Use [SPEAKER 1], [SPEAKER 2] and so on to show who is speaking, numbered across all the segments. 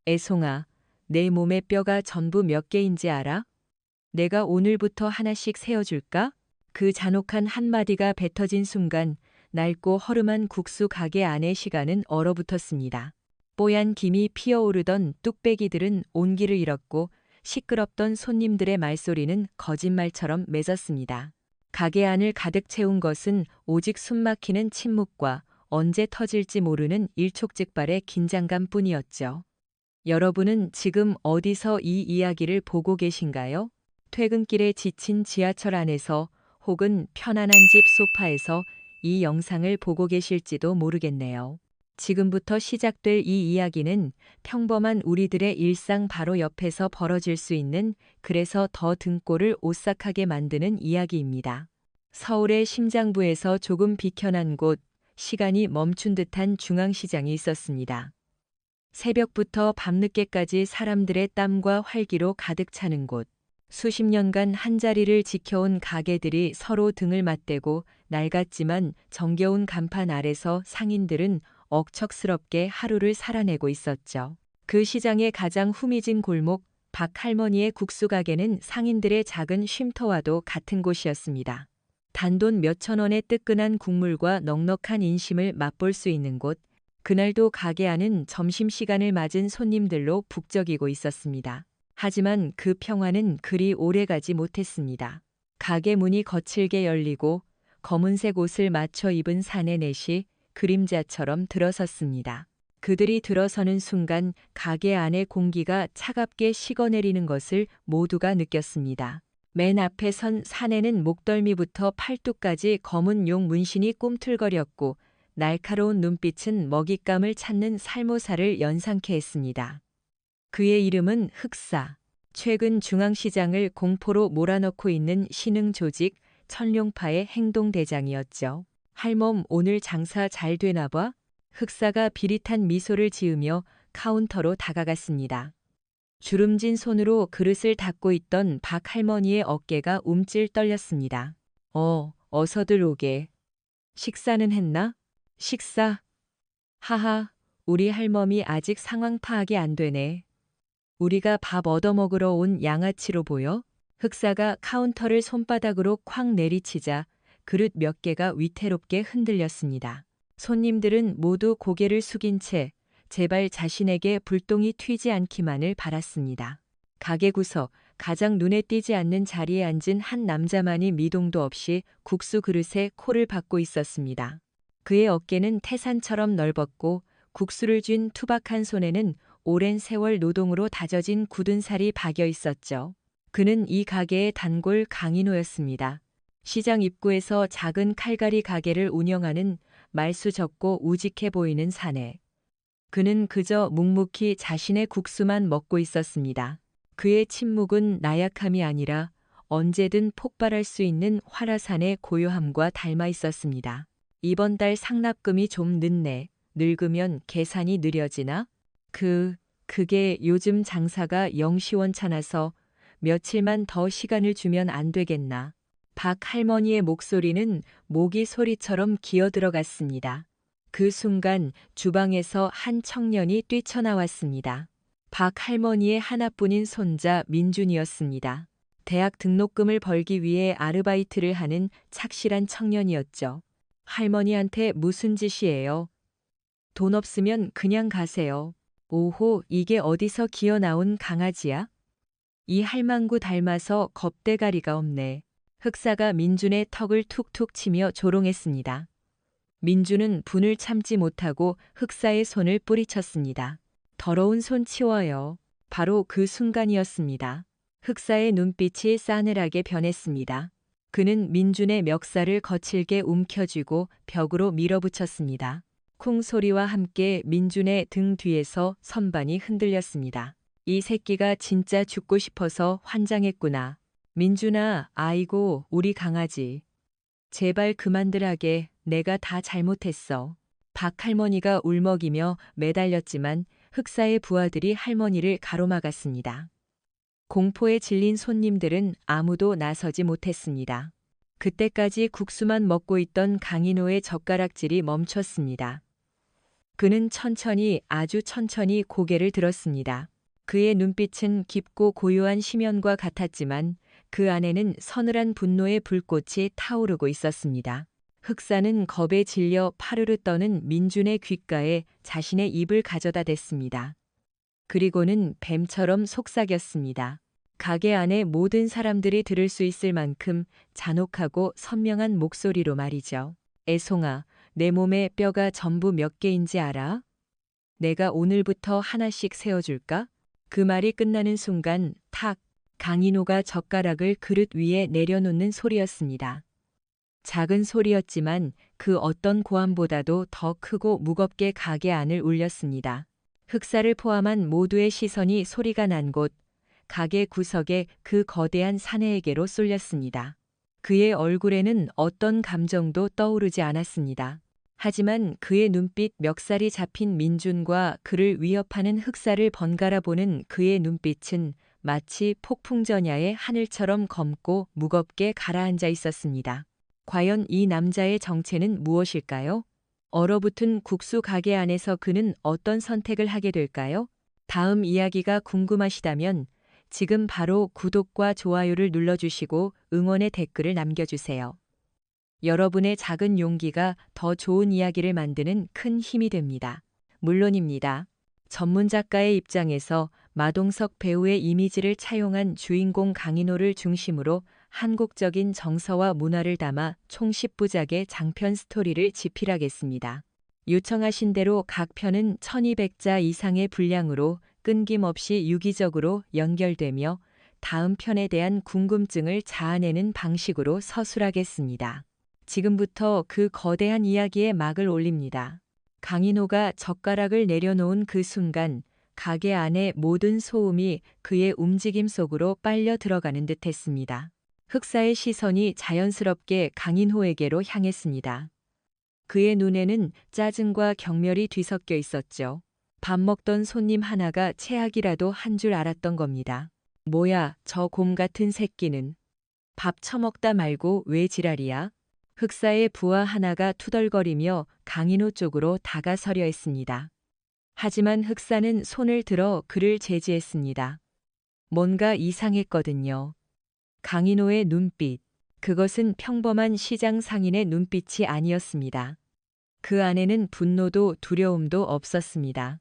[SPEAKER 1] 애송아, 내 몸의 뼈가 전부 몇 개인지 알아? 내가 오늘부터 하나씩 세어줄까? 그 잔혹한 한마디가 뱉어진 순간 낡고 허름한 국수 가게 안의 시간은 얼어붙었습니다. 뽀얀 김이 피어오르던 뚝배기들은 온기를 잃었고 시끄럽던 손님들의 말소리는 거짓말처럼 맺었습니다. 가게 안을 가득 채운 것은 오직 숨막히는 침묵과 언제 터질지 모르는 일촉즉발의 긴장감뿐이었죠. 여러분은 지금 어디서 이 이야기를 보고 계신가요? 퇴근길에 지친 지하철 안에서 혹은 편안한 집 소파에서 이 영상을 보고 계실지도 모르겠네요. 지금부터 시작될 이 이야기는 평범한 우리들의 일상 바로 옆에서 벌어질 수 있는, 그래서 더 등골을 오싹하게 만드는 이야기입니다. 서울의 심장부에서 조금 비켜난 곳, 시간이 멈춘 듯한 중앙시장이 있었습니다. 새벽부터 밤늦게까지 사람들의 땀과 활기로 가득 차는 곳. 수십 년간 한자리를 지켜온 가게들이 서로 등을 맞대고 낡았지만 정겨운 간판 아래서 상인들은 억척스럽게 하루를 살아내고 있었죠. 그 시장의 가장 후미진 골목, 박할머니의 국수 가게는 상인들의 작은 쉼터와도 같은 곳이었습니다. 단돈 몇천 원의 뜨끈한 국물과 넉넉한 인심을 맛볼 수 있는 곳. 그날도 가게 안은 점심시간을 맞은 손님들로 북적이고 있었습니다. 하지만 그 평화는 그리 오래가지 못했습니다. 가게 문이 거칠게 열리고 검은색 옷을 맞춰 입은 사내 넷이 그림자처럼 들어섰습니다. 그들이 들어서는 순간 가게 안의 공기가 차갑게 식어내리는 것을 모두가 느꼈습니다. 맨 앞에 선 사내는 목덜미부터 팔뚝까지 검은 용 문신이 꿈틀거렸고 날카로운 눈빛은 먹잇감을 찾는 살모사를 연상케 했습니다. 그의 이름은 흑사. 최근 중앙시장을 공포로 몰아넣고 있는 신흥 조직 천룡파의 행동대장이었죠. 할멈, 오늘 장사 잘 되나 봐? 흑사가 비릿한 미소를 지으며 카운터로 다가갔습니다. 주름진 손으로 그릇을 닦고 있던 박 할머니의 어깨가 움찔 떨렸습니다. 어서들 오게. 식사는 했나? 식사? 하하, 우리 할멈이 아직 상황 파악이 안 되네. 우리가 밥 얻어먹으러 온 양아치로 보여? 흑사가 카운터를 손바닥으로 쾅 내리치자 그릇 몇 개가 위태롭게 흔들렸습니다. 손님들은 모두 고개를 숙인 채 제발 자신에게 불똥이 튀지 않기만을 바랐습니다. 가게 구석, 가장 눈에 띄지 않는 자리에 앉은 한 남자만이 미동도 없이 국수 그릇에 코를 박고 있었습니다. 그의 어깨는 태산처럼 넓었고 국수를 쥔 투박한 손에는 오랜 세월 노동으로 다져진 굳은 살이 박여 있었죠. 그는 이 가게의 단골 강인호였습니다. 시장 입구에서 작은 칼갈이 가게를 운영하는 말수 적고 우직해 보이는 사내. 그는 그저 묵묵히 자신의 국수만 먹고 있었습니다. 그의 침묵은 나약함이 아니라 언제든 폭발할 수 있는 화라산의 고요함과 닮아 있었습니다. 이번 달 상납금이 좀 늦네. 늙으면 계산이 느려지나? 그게 요즘 장사가 영 시원찮아서 며칠만 더 시간을 주면 안 되겠나. 박 할머니의 목소리는 모기 소리처럼 기어들어갔습니다. 그 순간 주방에서 한 청년이 뛰쳐나왔습니다. 박 할머니의 하나뿐인 손자 민준이었습니다. 대학 등록금을 벌기 위해 아르바이트를 하는 착실한 청년이었죠. 할머니한테 무슨 짓이에요? 돈 없으면 그냥 가세요. 오호, 이게 어디서 기어 나온 강아지야? 이 할망구 닮아서 겁대가리가 없네. 흑사가 민준의 턱을 툭툭 치며 조롱했습니다. 민준은 분을 참지 못하고 흑사의 손을 뿌리쳤습니다. 더러운 손 치워요. 바로 그 순간이었습니다. 흑사의 눈빛이 싸늘하게 변했습니다. 그는 민준의 멱살을 거칠게 움켜쥐고 벽으로 밀어붙였습니다. 쿵 소리와 함께 민준의 등 뒤에서 선반이 흔들렸습니다. 이 새끼가 진짜 죽고 싶어서 환장했구나. 민준아, 아이고, 우리 강아지. 제발 그만들 하게, 내가 다 잘못했어. 박 할머니가 울먹이며 매달렸지만 흑사의 부하들이 할머니를 가로막았습니다. 공포에 질린 손님들은 아무도 나서지 못했습니다. 그때까지 국수만 먹고 있던 강인호의 젓가락질이 멈췄습니다. 그는 천천히, 아주 천천히 고개를 들었습니다. 그의 눈빛은 깊고 고요한 심연과 같았지만 그 안에는 서늘한 분노의 불꽃이 타오르고 있었습니다. 흑사는 겁에 질려 파르르 떠는 민준의 귓가에 자신의 입을 가져다 댔습니다. 그리고는 뱀처럼 속삭였습니다. 가게 안의 모든 사람들이 들을 수 있을 만큼 잔혹하고 선명한 목소리로 말이죠. 애송아, 내 몸에 뼈가 전부 몇 개인지 알아? 내가 오늘부터 하나씩 세어줄까? 그 말이 끝나는 순간 탁! 강인호가 젓가락을 그릇 위에 내려놓는 소리였습니다. 작은 소리였지만 그 어떤 고함보다도 더 크고 무겁게 가게 안을 울렸습니다. 흑사를 포함한 모두의 시선이 소리가 난 곳, 가게 구석에 그 거대한 사내에게로 쏠렸습니다. 그의 얼굴에는 어떤 감정도 떠오르지 않았습니다. 하지만 그의 눈빛 멱살이 잡힌 민준과 그를 위협하는 흑사를 번갈아 보는 그의 눈빛은 마치 폭풍전야의 하늘처럼 검고 무겁게 가라앉아 있었습니다. 과연 이 남자의 정체는 무엇일까요? 얼어붙은 국수 가게 안에서 그는 어떤 선택을 하게 될까요? 다음 이야기가 궁금하시다면 지금 바로 구독과 좋아요를 눌러주시고 응원의 댓글을 남겨주세요. 여러분의 작은 용기가 더 좋은 이야기를 만드는 큰 힘이 됩니다. 물론입니다. 전문 작가의 입장에서 마동석 배우의 이미지를 차용한 주인공 강인호를 중심으로 한국적인 정서와 문화를 담아 총 10부작의 장편 스토리를 집필하겠습니다. 요청하신 대로 각 편은 1200자 이상의 분량으로 끊김없이 유기적으로 연결되며 다음 편에 대한 궁금증을 자아내는 방식으로 서술하겠습니다. 지금부터 그 거대한 이야기에 막을 올립니다. 강인호가 젓가락을 내려놓은 그 순간 가게 안의 모든 소음이 그의 움직임 속으로 빨려 들어가는 듯했습니다. 흑사의 시선이 자연스럽게 강인호에게로 향했습니다. 그의 눈에는 짜증과 경멸이 뒤섞여 있었죠. 밥 먹던 손님 하나가 최악이라도 한 줄 알았던 겁니다. 뭐야, 저 곰 같은 새끼는. 밥 처먹다 말고 왜 지랄이야? 흑사의 부하 하나가 투덜거리며 강인호 쪽으로 다가서려 했습니다. 하지만 흑사는 손을 들어 그를 제지했습니다. 뭔가 이상했거든요. 강인호의 눈빛. 그것은 평범한 시장 상인의 눈빛이 아니었습니다. 그 안에는 분노도 두려움도 없었습니다.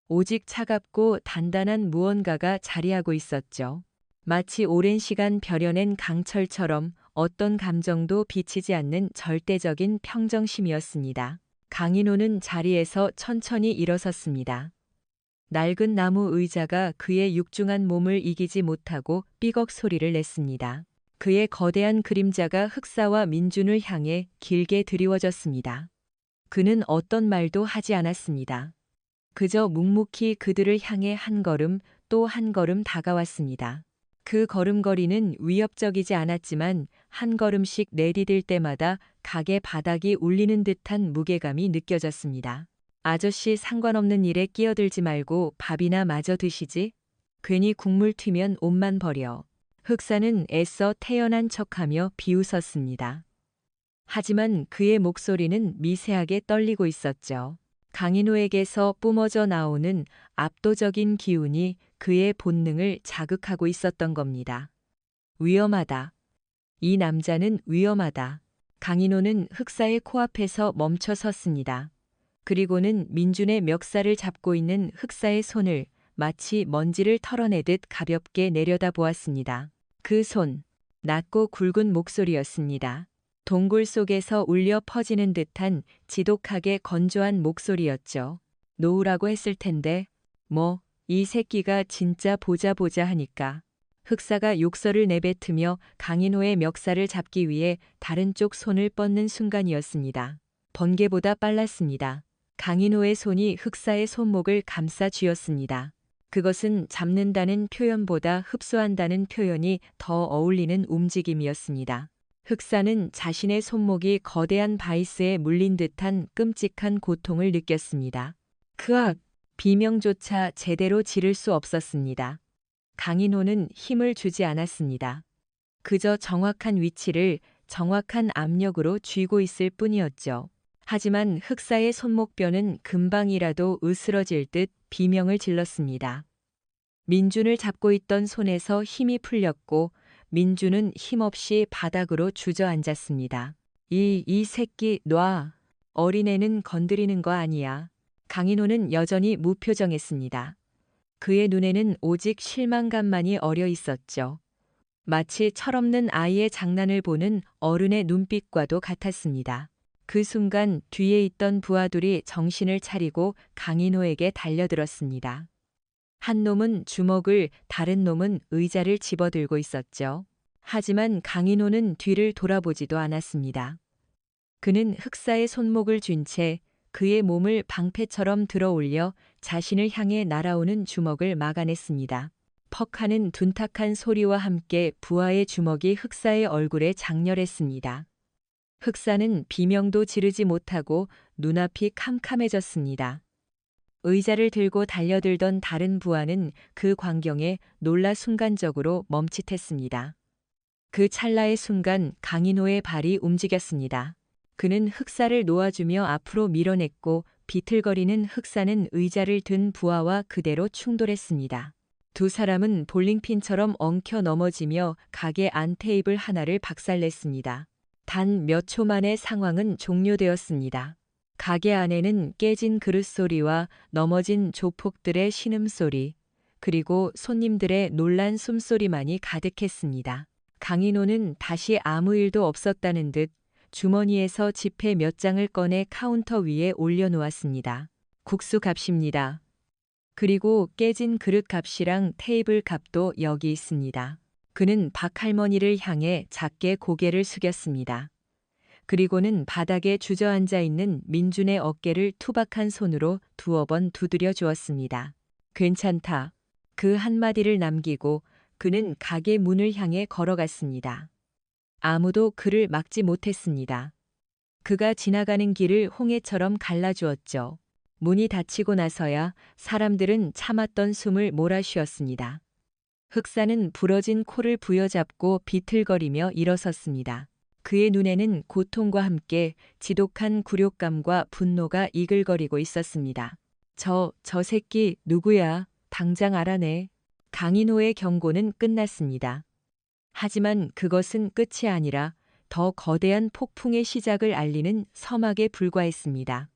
[SPEAKER 1] 오직 차갑고 단단한 무언가가 자리하고 있었죠. 마치 오랜 시간 벼려낸 강철처럼 어떤 감정도 비치지 않는 절대적인 평정심이었습니다. 강인호는 자리에서 천천히 일어섰습니다. 낡은 나무 의자가 그의 육중한 몸을 이기지 못하고 삐걱 소리를 냈습니다. 그의 거대한 그림자가 흑사와 민준을 향해 길게 드리워졌습니다. 그는 어떤 말도 하지 않았습니다. 그저 묵묵히 그들을 향해 한 걸음 또 한 걸음 다가왔습니다. 그 걸음걸이는 위협적이지 않았지만 한 걸음씩 내디딜 때마다 가게 바닥이 울리는 듯한 무게감이 느껴졌습니다. 아저씨 상관없는 일에 끼어들지 말고 밥이나 마저 드시지? 괜히 국물 튀면 옷만 버려. 흑사는 애써 태연한 척하며 비웃었습니다. 하지만 그의 목소리는 미세하게 떨리고 있었죠. 강인호에게서 뿜어져 나오는 압도적인 기운이 그의 본능을 자극하고 있었던 겁니다. 위험하다. 이 남자는 위험하다. 강인호는 흑사의 코앞에서 멈춰 섰습니다. 그리고는 민준의 멱살을 잡고 있는 흑사의 손을 마치 먼지를 털어내듯 가볍게 내려다보았습니다. 그 손, 낮고 굵은 목소리였습니다. 동굴 속에서 울려 퍼지는 듯한 지독하게 건조한 목소리였죠. 놓으라고 했을 텐데, 뭐, 이 새끼가 진짜 보자 하니까. 흑사가 욕설을 내뱉으며 강인호의 멱살을 잡기 위해 다른 쪽 손을 뻗는 순간이었습니다. 번개보다 빨랐습니다. 강인호의 손이 흑사의 손목을 감싸 쥐었습니다. 그것은 잡는다는 표현보다 흡수한다는 표현이 더 어울리는 움직임이었습니다. 흑사는 자신의 손목이 거대한 바이스에 물린 듯한 끔찍한 고통을 느꼈습니다. 크악! 비명조차 제대로 지를 수 없었습니다. 강인호는 힘을 주지 않았습니다. 그저 정확한 위치를 정확한 압력으로 쥐고 있을 뿐이었죠. 하지만 흑사의 손목뼈는 금방이라도 으스러질 듯 비명을 질렀습니다. 민준을 잡고 있던 손에서 힘이 풀렸고 민준은 힘없이 바닥으로 주저앉았습니다. 이 새끼 놔. 어린애는 건드리는 거 아니야. 강인호는 여전히 무표정했습니다. 그의 눈에는 오직 실망감만이 어려 있었죠. 마치 철없는 아이의 장난을 보는 어른의 눈빛과도 같았습니다. 그 순간 뒤에 있던 부하들이 정신을 차리고 강인호에게 달려들었습니다. 한 놈은 주먹을, 다른 놈은 의자를 집어들고 있었죠. 하지만 강인호는 뒤를 돌아보지도 않았습니다. 그는 흑사의 손목을 쥔 채 그의 몸을 방패처럼 들어 올려 자신을 향해 날아오는 주먹을 막아냈습니다. 퍽 하는 둔탁한 소리와 함께 부하의 주먹이 흑사의 얼굴에 장렬했습니다. 흑사는 비명도 지르지 못하고 눈앞이 캄캄해졌습니다. 의자를 들고 달려들던 다른 부하는 그 광경에 놀라 순간적으로 멈칫했습니다. 그 찰나의 순간 강인호의 발이 움직였습니다. 그는 흑사를 놓아주며 앞으로 밀어냈고 비틀거리는 흑사는 의자를 든 부하와 그대로 충돌했습니다. 두 사람은 볼링핀처럼 엉켜 넘어지며 가게 안 테이블 하나를 박살냈습니다. 단 몇 초 만에 상황은 종료되었습니다. 가게 안에는 깨진 그릇 소리와 넘어진 조폭들의 신음소리, 그리고 손님들의 놀란 숨소리만이 가득했습니다. 강인호는 다시 아무 일도 없었다는 듯 주머니에서 지폐 몇 장을 꺼내 카운터 위에 올려놓았습니다. 국수 값입니다. 그리고 깨진 그릇 값이랑 테이블 값도 여기 있습니다. 그는 박할머니를 향해 작게 고개를 숙였습니다. 그리고는 바닥에 주저앉아 있는 민준의 어깨를 투박한 손으로 두어 번 두드려 주었습니다. 괜찮다. 그 한마디를 남기고 그는 가게 문을 향해 걸어갔습니다. 아무도 그를 막지 못했습니다. 그가 지나가는 길을 홍해처럼 갈라주었죠. 문이 닫히고 나서야 사람들은 참았던 숨을 몰아쉬었습니다. 흑사는 부러진 코를 부여잡고 비틀거리며 일어섰습니다. 그의 눈에는 고통과 함께 지독한 굴욕감과 분노가 이글거리고 있었습니다. 저 새끼 누구야? 당장 알아내. 강인호의 경고는 끝났습니다. 하지만 그것은 끝이 아니라 더 거대한 폭풍의 시작을 알리는 서막에 불과했습니다.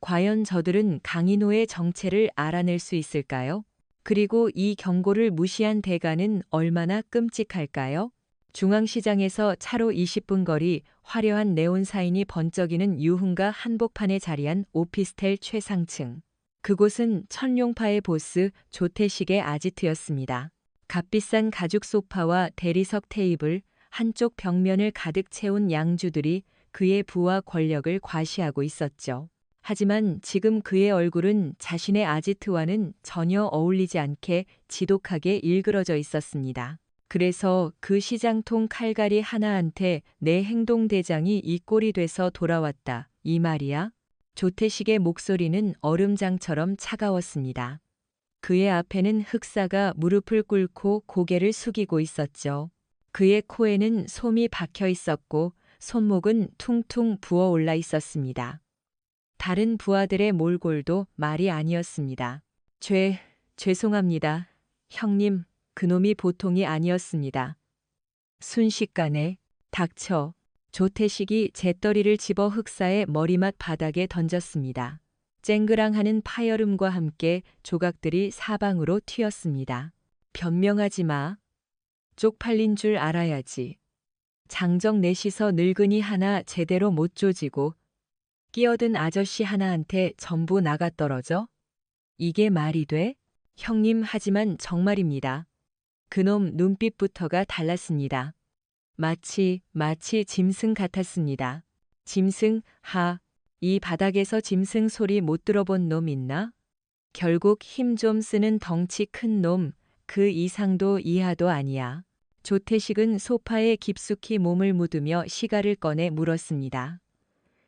[SPEAKER 1] 과연 저들은 강인호의 정체를 알아낼 수 있을까요? 그리고 이 경고를 무시한 대가는 얼마나 끔찍할까요? 중앙시장에서 차로 20분 거리 화려한 네온 사인이 번쩍이는 유흥가 한복판에 자리한 오피스텔 최상층. 그곳은 천룡파의 보스 조태식의 아지트였습니다. 값비싼 가죽 소파와 대리석 테이블, 한쪽 벽면을 가득 채운 양주들이 그의 부와 권력을 과시하고 있었죠. 하지만 지금 그의 얼굴은 자신의 아지트와는 전혀 어울리지 않게 지독하게 일그러져 있었습니다. 그래서 그 시장통 칼갈이 하나한테 내 행동대장이 이 꼴이 돼서 돌아왔다. 이 말이야? 조태식의 목소리는 얼음장처럼 차가웠습니다. 그의 앞에는 흑사가 무릎을 꿇고 고개를 숙이고 있었죠. 그의 코에는 솜이 박혀 있었고 손목은 퉁퉁 부어올라 있었습니다. 다른 부하들의 몰골도 말이 아니었습니다. 죄송합니다. 형님, 그놈이 보통이 아니었습니다. 순식간에 닥쳐. 조태식이 재떨이를 집어 흑사의 머리맡 바닥에 던졌습니다. 쨍그랑하는 파열음과 함께 조각들이 사방으로 튀었습니다. 변명하지 마. 쪽팔린 줄 알아야지. 장정 넷이서 늙은이 하나 제대로 못 조지고 끼어든 아저씨 하나한테 전부 나가떨어져? 이게 말이 돼? 형님, 하지만 정말입니다. 그놈 눈빛부터가 달랐습니다. 마치 짐승 같았습니다. 짐승, 이 바닥에서 짐승 소리 못 들어본 놈 있나? 결국 힘 좀 쓰는 덩치 큰 놈, 그 이상도 이하도 아니야. 조태식은 소파에 깊숙이 몸을 묻으며 시가를 꺼내 물었습니다.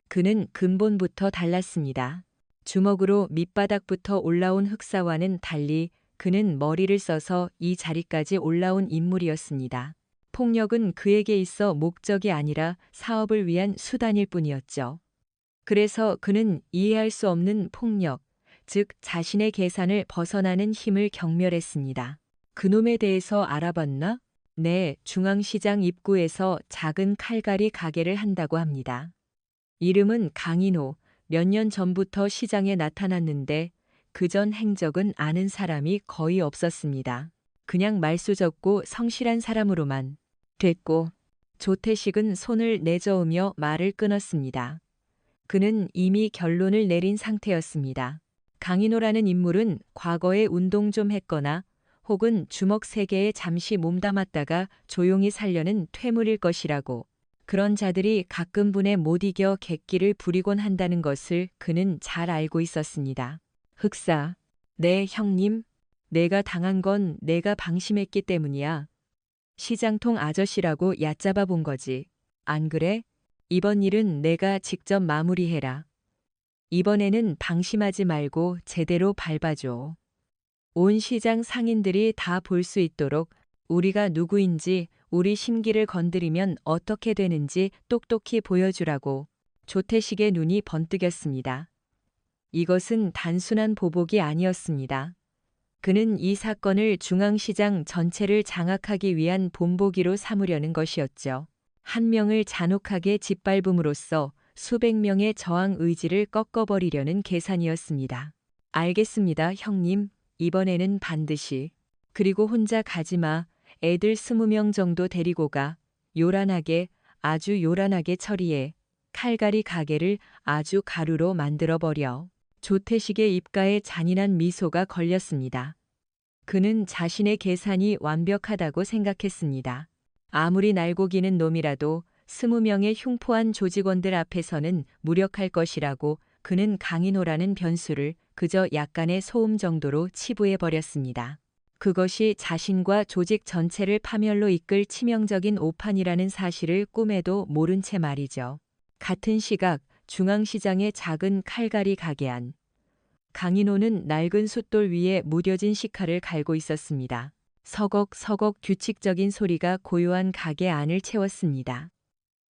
[SPEAKER 1] 그는 근본부터 달랐습니다. 주먹으로 밑바닥부터 올라온 흑사와는 달리 그는 머리를 써서 이 자리까지 올라온 인물이었습니다. 폭력은 그에게 있어 목적이 아니라 사업을 위한 수단일 뿐이었죠. 그래서 그는 이해할 수 없는 폭력, 즉 자신의 계산을 벗어나는 힘을 경멸했습니다. 그놈에 대해서 알아봤나? 네, 중앙시장 입구에서 작은 칼갈이 가게를 한다고 합니다. 이름은 강인호, 몇 년 전부터 시장에 나타났는데 그전 행적은 아는 사람이 거의 없었습니다. 그냥 말수 적고 성실한 사람으로만 됐고, 조태식은 손을 내저으며 말을 끊었습니다. 그는 이미 결론을 내린 상태였습니다. 강인호라는 인물은 과거에 운동 좀 했거나 혹은 주먹 세계에 잠시 몸담았다가 조용히 살려는 퇴물일 것이라고, 그런 자들이 가끔 분에 못 이겨 객기를 부리곤 한다는 것을 그는 잘 알고 있었습니다. 흑사, 네 형님, 내가 당한 건 내가 방심했기 때문이야. 시장통 아저씨라고 얕잡아 본 거지. 안 그래? 이번 일은 내가 직접 마무리해라. 이번에는 방심하지 말고 제대로 밟아줘. 온 시장 상인들이 다 볼 수 있도록 우리가 누구인지, 우리 심기를 건드리면 어떻게 되는지 똑똑히 보여주라고. 조태식의 눈이 번뜩였습니다. 이것은 단순한 보복이 아니었습니다. 그는 이 사건을 중앙시장 전체를 장악하기 위한 본보기로 삼으려는 것이었죠. 한 명을 잔혹하게 짓밟음으로써 수백 명의 저항 의지를 꺾어버리려는 계산이었습니다. 알겠습니다, 형님. 이번에는 반드시. 그리고 혼자 가지마. 애들 20명 정도 데리고 가. 요란하게, 아주 요란하게 처리해. 칼갈이 가게를 아주 가루로 만들어버려. 조태식의 입가에 잔인한 미소가 걸렸습니다. 그는 자신의 계산이 완벽하다고 생각했습니다. 아무리 날고기는 놈이라도 20명의 흉포한 조직원들 앞에서는 무력할 것이라고 그는 강인호라는 변수를 그저 약간의 소음 정도로 치부해버렸습니다. 그것이 자신과 조직 전체를 파멸로 이끌 치명적인 오판이라는 사실을 꿈에도 모른 채 말이죠. 같은 시각 중앙시장의 작은 칼갈이 가게 안. 강인호는 낡은 숫돌 위에 무뎌진 식칼을 갈고 있었습니다. 서걱서걱 규칙적인 소리가 고요한 가게 안을 채웠습니다.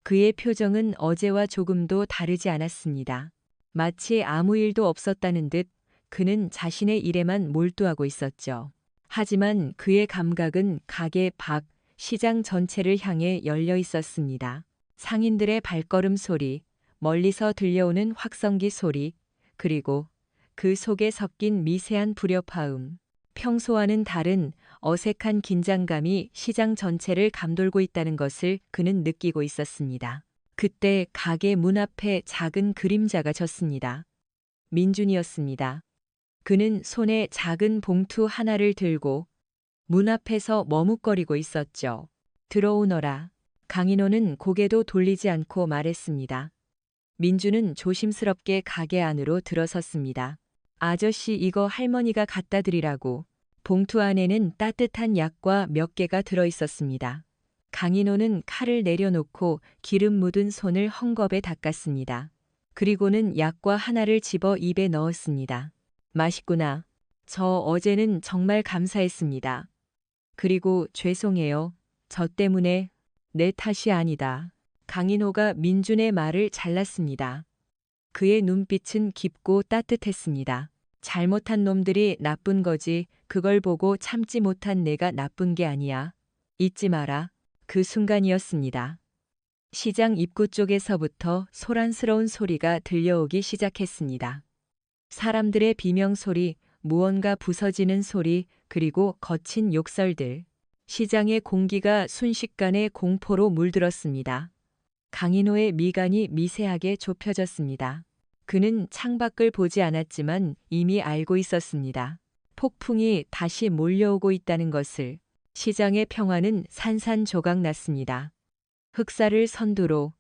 [SPEAKER 1] 그의 표정은 어제와 조금도 다르지 않았습니다. 마치 아무 일도 없었다는 듯 그는 자신의 일에만 몰두하고 있었죠. 하지만 그의 감각은 가게 밖, 시장 전체를 향해 열려 있었습니다. 상인들의 발걸음 소리, 멀리서 들려오는 확성기 소리, 그리고 그 속에 섞인 미세한 불협화음, 평소와는 다른 어색한 긴장감이 시장 전체를 감돌고 있다는 것을 그는 느끼고 있었습니다. 그때 가게 문 앞에 작은 그림자가 졌습니다. 민준이었습니다. 그는 손에 작은 봉투 하나를 들고 문 앞에서 머뭇거리고 있었죠. 들어오너라. 강인호는 고개도 돌리지 않고 말했습니다. 민준은 조심스럽게 가게 안으로 들어섰습니다. 아저씨, 이거 할머니가 갖다 드리라고. 봉투 안에는 따뜻한 약과 몇 개가 들어 있었습니다. 강인호는 칼을 내려놓고 기름 묻은 손을 헝겊에 닦았습니다. 그리고는 약과 하나를 집어 입에 넣었습니다. 맛있구나. 저 어제는 정말 감사했습니다. 그리고 죄송해요. 저 때문에. 내 탓이 아니다. 강인호가 민준의 말을 잘랐습니다. 그의 눈빛은 깊고 따뜻했습니다. 잘못한 놈들이 나쁜 거지, 그걸 보고 참지 못한 내가 나쁜 게 아니야. 잊지 마라. 그 순간이었습니다. 시장 입구 쪽에서부터 소란스러운 소리가 들려오기 시작했습니다. 사람들의 비명소리, 무언가 부서지는 소리, 그리고 거친 욕설들. 시장의 공기가 순식간에 공포로 물들었습니다. 강인호의 미간이 미세하게 좁혀졌습니다. 그는 창밖을 보지 않았지만 이미 알고 있었습니다. 폭풍이 다시 몰려오고 있다는 것을. 시장의 평화는 산산조각 났습니다. 흑사를 선두로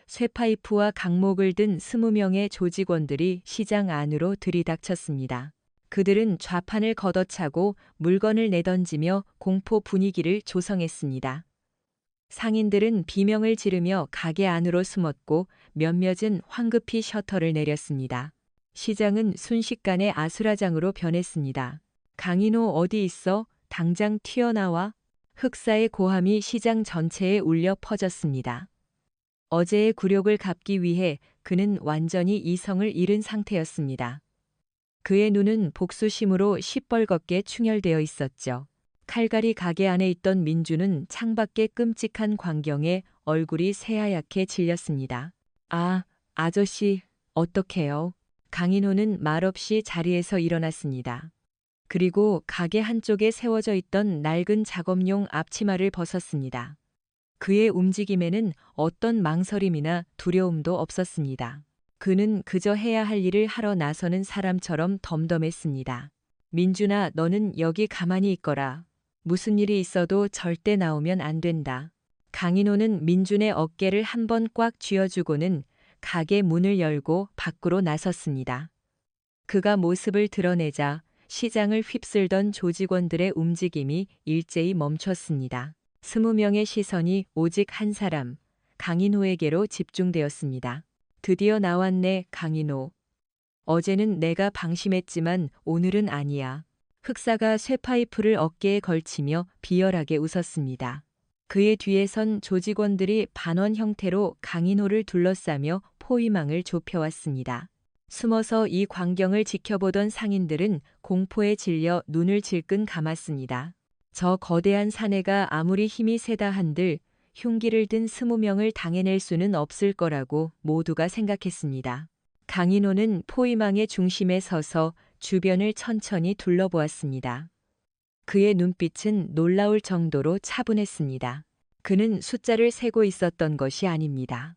[SPEAKER 1] 쇠파이프와 강목을 든 20명의 조직원들이 시장 안으로 들이닥쳤습니다. 그들은 좌판을 걷어차고 물건을 내던지며 공포 분위기를 조성했습니다. 상인들은 비명을 지르며 가게 안으로 숨었고 몇몇은 황급히 셔터를 내렸습니다. 시장은 순식간에 아수라장으로 변했습니다. 강인호 어디 있어? 당장 튀어나와. 흑사의 고함이 시장 전체에 울려 퍼졌습니다. 어제의 굴욕을 갚기 위해 그는 완전히 이성을 잃은 상태였습니다. 그의 눈은 복수심으로 시뻘겋게 충혈되어 있었죠. 칼갈이 가게 안에 있던 민주는 창밖의 끔찍한 광경에 얼굴이 새하얗게 질렸습니다. 아, 아저씨, 어떡해요? 강인호는 말없이 자리에서 일어났습니다. 그리고 가게 한쪽에 세워져 있던 낡은 작업용 앞치마를 벗었습니다. 그의 움직임에는 어떤 망설임이나 두려움도 없었습니다. 그는 그저 해야 할 일을 하러 나서는 사람처럼 덤덤했습니다. 민준아, 너는 여기 가만히 있거라. 무슨 일이 있어도 절대 나오면 안 된다. 강인호는 민준의 어깨를 한 번 꽉 쥐어주고는 가게 문을 열고 밖으로 나섰습니다. 그가 모습을 드러내자 시장을 휩쓸던 조직원들의 움직임이 일제히 멈췄습니다. 20명의 시선이 오직 한 사람, 강인호에게로 집중되었습니다. 드디어 나왔네, 강인호. 어제는 내가 방심했지만 오늘은 아니야. 흑사가 쇠파이프를 어깨에 걸치며 비열하게 웃었습니다. 그의 뒤에 선 조직원들이 반원 형태로 강인호를 둘러싸며 포위망을 좁혀왔습니다. 숨어서 이 광경을 지켜보던 상인들은 공포에 질려 눈을 질끈 감았습니다. 저 거대한 사내가 아무리 힘이 세다 한들 흉기를 든 20명을 당해낼 수는 없을 거라고 모두가 생각했습니다. 강인호는 포위망의 중심에 서서 주변을 천천히 둘러보았습니다. 그의 눈빛은 놀라울 정도로 차분했습니다. 그는 숫자를 세고 있었던 것이 아닙니다.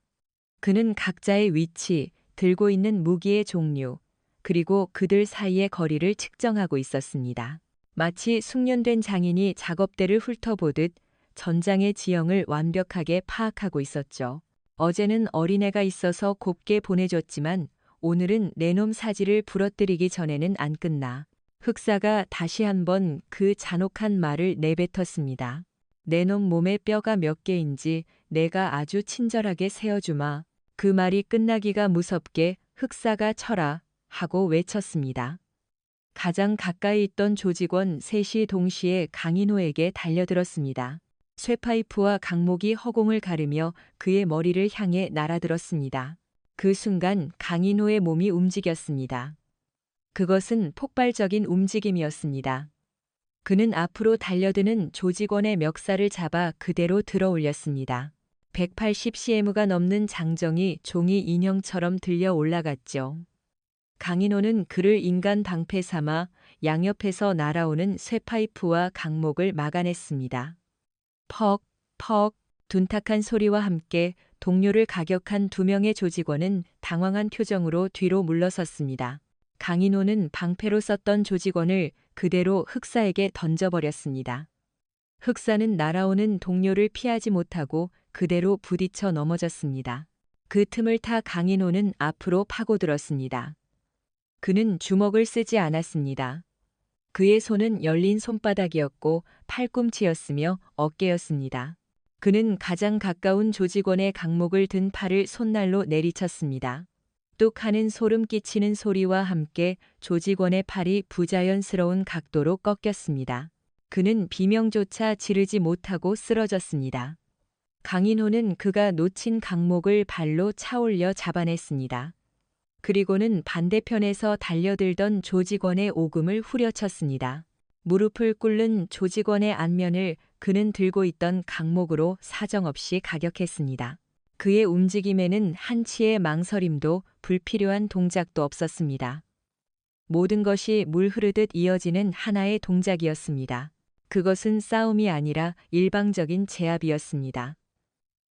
[SPEAKER 1] 그는 각자의 위치, 들고 있는 무기의 종류, 그리고 그들 사이의 거리를 측정하고 있었습니다. 마치 숙련된 장인이 작업대를 훑어보듯 전장의 지형을 완벽하게 파악하고 있었죠. 어제는 어린애가 있어서 곱게 보내줬지만 오늘은 내놈 사지를 부러뜨리기 전에는 안 끝나. 흑사가 다시 한번 그 잔혹한 말을 내뱉었습니다. 내놈 몸에 뼈가 몇 개인지 내가 아주 친절하게 세어주마. 그 말이 끝나기가 무섭게 흑사가 쳐라 하고 외쳤습니다. 가장 가까이 있던 조직원 셋이 동시에 강인호에게 달려들었습니다. 쇠파이프와 강목이 허공을 가르며 그의 머리를 향해 날아들었습니다. 그 순간 강인호의 몸이 움직였습니다. 그것은 폭발적인 움직임이었습니다. 그는 앞으로 달려드는 조직원의 멱살을 잡아 그대로 들어 올렸습니다. 180cm가 넘는 장정이 종이 인형처럼 들려 올라갔죠. 강인호는 그를 인간 방패 삼아 양옆에서 날아오는 쇠파이프와 강목을 막아냈습니다. 퍽, 퍽, 둔탁한 소리와 함께 동료를 가격한 2명의 조직원은 당황한 표정으로 뒤로 물러섰습니다. 강인호는 방패로 썼던 조직원을 그대로 흑사에게 던져버렸습니다. 흑사는 날아오는 동료를 피하지 못하고 그대로 부딪혀 넘어졌습니다. 그 틈을 타 강인호는 앞으로 파고들었습니다. 그는 주먹을 쓰지 않았습니다. 그의 손은 열린 손바닥이었고 팔꿈치였으며 어깨였습니다. 그는 가장 가까운 조직원의 강목을 든 팔을 손날로 내리쳤습니다. 뚝 하는 소름 끼치는 소리와 함께 조직원의 팔이 부자연스러운 각도로 꺾였습니다. 그는 비명조차 지르지 못하고 쓰러졌습니다. 강인호는 그가 놓친 강목을 발로 차올려 잡아냈습니다. 그리고는 반대편에서 달려들던 조직원의 오금을 후려쳤습니다. 무릎을 꿇는 조직원의 안면을 그는 들고 있던 강목으로 사정없이 가격했습니다. 그의 움직임에는 한치의 망설임도 불필요한 동작도 없었습니다. 모든 것이 물 흐르듯 이어지는 하나의 동작이었습니다. 그것은 싸움이 아니라 일방적인 제압이었습니다.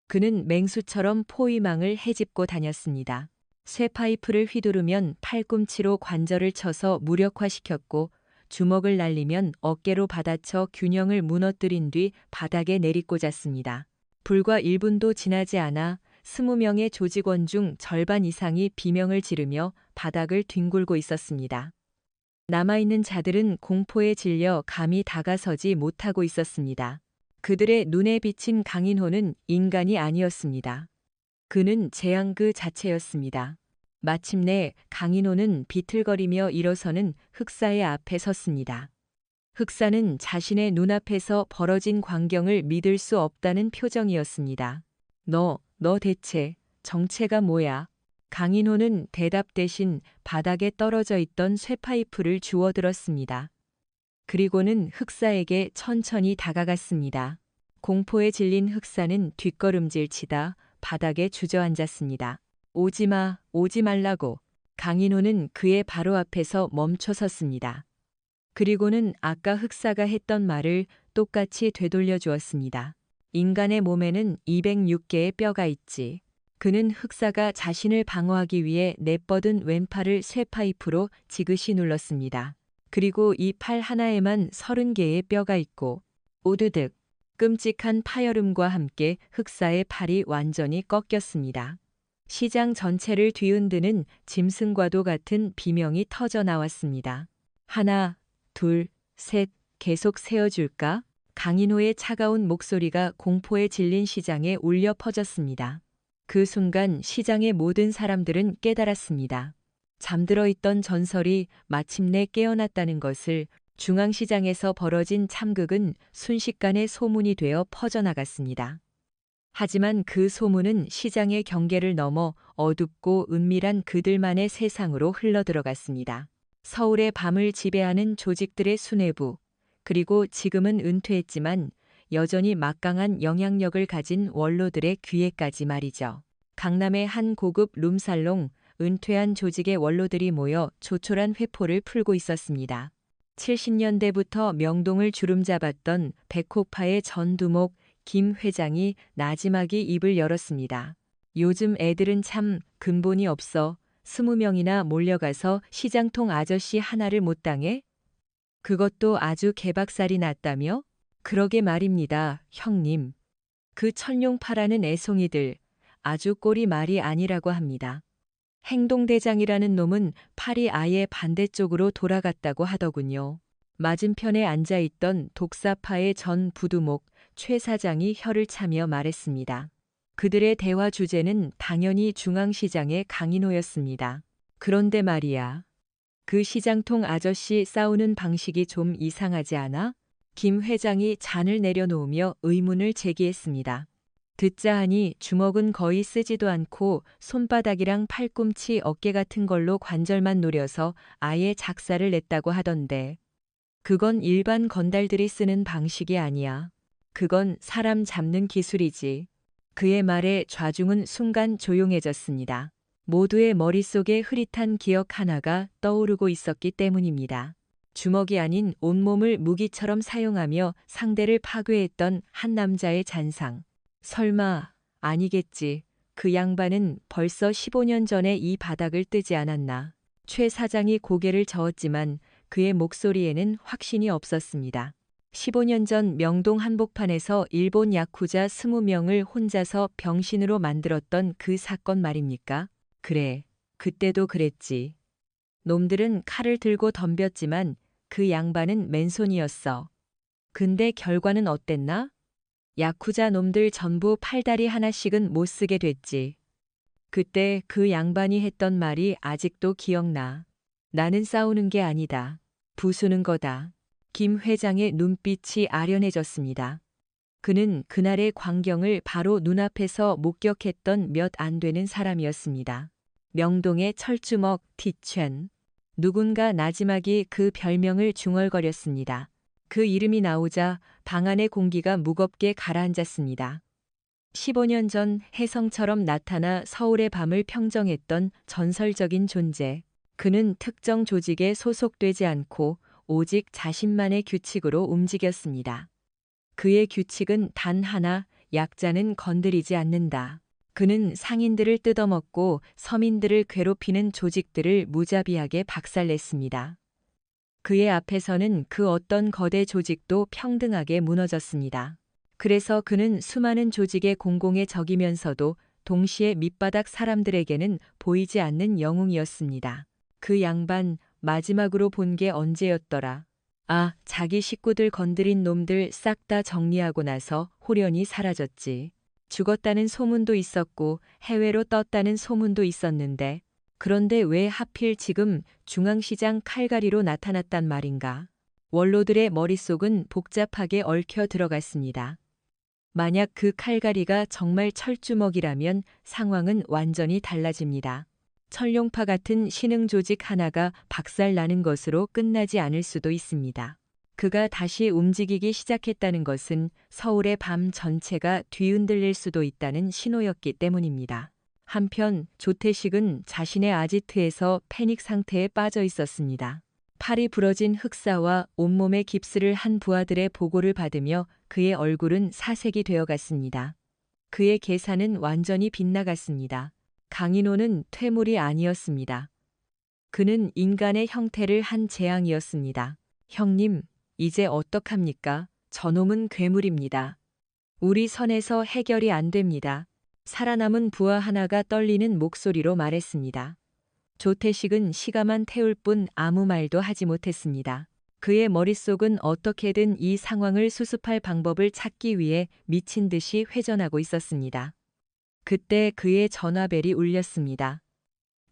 [SPEAKER 1] 그는 맹수처럼 포위망을 헤집고 다녔습니다. 쇠파이프를 휘두르면 팔꿈치로 관절을 쳐서 무력화시켰고 주먹을 날리면 어깨로 받아쳐 균형을 무너뜨린 뒤 바닥에 내리꽂았습니다. 불과 1분도 지나지 않아 20명의 조직원 중 절반 이상이 비명을 지르며 바닥을 뒹굴고 있었습니다. 남아있는 자들은 공포에 질려 감히 다가서지 못하고 있었습니다. 그들의 눈에 비친 강인호는 인간이 아니었습니다. 그는 재앙 그 자체였습니다. 마침내 강인호는 비틀거리며 일어서는 흑사의 앞에 섰습니다. 흑사는 자신의 눈앞에서 벌어진 광경을 믿을 수 없다는 표정이었습니다. 너 대체 정체가 뭐야? 강인호는 대답 대신 바닥에 떨어져 있던 쇠파이프를 주워들었습니다. 그리고는 흑사에게 천천히 다가갔습니다. 공포에 질린 흑사는 뒷걸음질 치다 바닥에 주저앉았습니다. 오지마, 오지 말라고. 강인호는 그의 바로 앞에서 멈춰 섰습니다. 그리고는 아까 흑사가 했던 말을 똑같이 되돌려 주었습니다. 인간의 몸에는 206개의 뼈가 있지. 그는 흑사가 자신을 방어하기 위해 내뻗은 왼팔을 쇠파이프로 지그시 눌렀습니다. 그리고 이 팔 하나에만 30개의 뼈가 있고 오드득 끔찍한 파열음과 함께 흑사의 팔이 완전히 꺾였습니다. 시장 전체를 뒤흔드는 짐승과도 같은 비명이 터져 나왔습니다. 하나, 둘, 셋, 계속 세어줄까? 강인호의 차가운 목소리가 공포에 질린 시장에 울려 퍼졌습니다. 그 순간 시장의 모든 사람들은 깨달았습니다. 잠들어 있던 전설이 마침내 깨어났다는 것을. 중앙시장에서 벌어진 참극은 순식간에 소문이 되어 퍼져나갔습니다. 하지만 그 소문은 시장의 경계를 넘어 어둡고 은밀한 그들만의 세상으로 흘러들어갔습니다. 서울의 밤을 지배하는 조직들의 수뇌부, 그리고 지금은 은퇴했지만 여전히 막강한 영향력을 가진 원로들의 귀에까지 말이죠. 강남의 한 고급 룸살롱, 은퇴한 조직의 원로들이 모여 조촐한 회포를 풀고 있었습니다. 70년대부터 명동을 주름잡았던 백호파의 전두목 김 회장이 나지막이 입을 열었습니다. 요즘 애들은 참 근본이 없어 20명이나 몰려가서 시장통 아저씨 하나를 못 당해? 그것도 아주 개박살이 났다며? 그러게 말입니다, 형님. 그 천룡파라는 애송이들 아주 꼴이 말이 아니라고 합니다. 행동대장이라는 놈은 팔이 아예 반대쪽으로 돌아갔다고 하더군요. 맞은편에 앉아있던 독사파의 전 부두목 최 사장이 혀를 차며 말했습니다. 그들의 대화 주제는 당연히 중앙시장의 강인호였습니다. 그런데 말이야. 그 시장통 아저씨 싸우는 방식이 좀 이상하지 않아? 김 회장이 잔을 내려놓으며 의문을 제기했습니다. 듣자 하니 주먹은 거의 쓰지도 않고 손바닥이랑 팔꿈치 어깨 같은 걸로 관절만 노려서 아예 작사를 냈다고 하던데. 그건 일반 건달들이 쓰는 방식이 아니야. 그건 사람 잡는 기술이지. 그의 말에 좌중은 순간 조용해졌습니다. 모두의 머릿속에 흐릿한 기억 하나가 떠오르고 있었기 때문입니다. 주먹이 아닌 온몸을 무기처럼 사용하며 상대를 파괴했던 한 남자의 잔상. 설마 아니겠지. 그 양반은 벌써 15년 전에 이 바닥을 뜨지 않았나. 최 사장이 고개를 저었지만 그의 목소리에는 확신이 없었습니다. 15년 전 명동 한복판에서 일본 야쿠자 20명을 혼자서 병신으로 만들었던 그 사건 말입니까? 그래, 그때도 그랬지. 놈들은 칼을 들고 덤볐지만 그 양반은 맨손이었어. 근데 결과는 어땠나? 야쿠자 놈들 전부 팔다리 하나씩은 못 쓰게 됐지. 그때 그 양반이 했던 말이 아직도 기억나. 나는 싸우는 게 아니다. 부수는 거다. 김 회장의 눈빛이 아련해졌습니다. 그는 그날의 광경을 바로 눈앞에서 목격했던 몇 안 되는 사람이었습니다. 명동의 철주먹 티촨. 누군가 나지막이 그 별명을 중얼거렸습니다. 그 이름이 나오자 방 안의 공기가 무겁게 가라앉았습니다. 15년 전 혜성처럼 나타나 서울의 밤을 평정했던 전설적인 존재. 그는 특정 조직에 소속되지 않고 오직 자신만의 규칙으로 움직였습니다. 그의 규칙은 단 하나, 약자는 건드리지 않는다. 그는 상인들을 뜯어먹고 서민들을 괴롭히는 조직들을 무자비하게 박살냈습니다. 그의 앞에서는 그 어떤 거대 조직도 평등하게 무너졌습니다. 그래서 그는 수많은 조직의 공공의 적이면서도 동시에 밑바닥 사람들에게는 보이지 않는 영웅이었습니다. 그 양반 마지막으로 본 게 언제였더라. 아, 자기 식구들 건드린 놈들 싹 다 정리하고 나서 홀연히 사라졌지. 죽었다는 소문도 있었고 해외로 떴다는 소문도 있었는데 그런데 왜 하필 지금 중앙시장 칼갈이로 나타났단 말인가. 원로들의 머릿속은 복잡하게 얽혀 들어갔습니다. 만약 그 칼갈이가 정말 철주먹이라면 상황은 완전히 달라집니다. 천룡파 같은 신흥 조직 하나가 박살나는 것으로 끝나지 않을 수도 있습니다. 그가 다시 움직이기 시작했다는 것은 서울의 밤 전체가 뒤흔들릴 수도 있다는 신호였기 때문입니다. 한편 조태식은 자신의 아지트에서 패닉 상태에 빠져 있었습니다. 팔이 부러진 흑사와 온몸에 깁스를 한 부하들의 보고를 받으며 그의 얼굴은 사색이 되어갔습니다. 그의 계산은 완전히 빗나갔습니다. 강인호는 퇴물이 아니었습니다. 그는 인간의 형태를 한 재앙이었습니다. 형님, 이제 어떡합니까? 저놈은 괴물입니다. 우리 선에서 해결이 안 됩니다. 살아남은 부하 하나가 떨리는 목소리로 말했습니다. 조태식은 시가만 태울 뿐 아무 말도 하지 못했습니다. 그의 머릿속은 어떻게든 이 상황을 수습할 방법을 찾기 위해 미친 듯이 회전하고 있었습니다. 그때 그의 전화벨이 울렸습니다.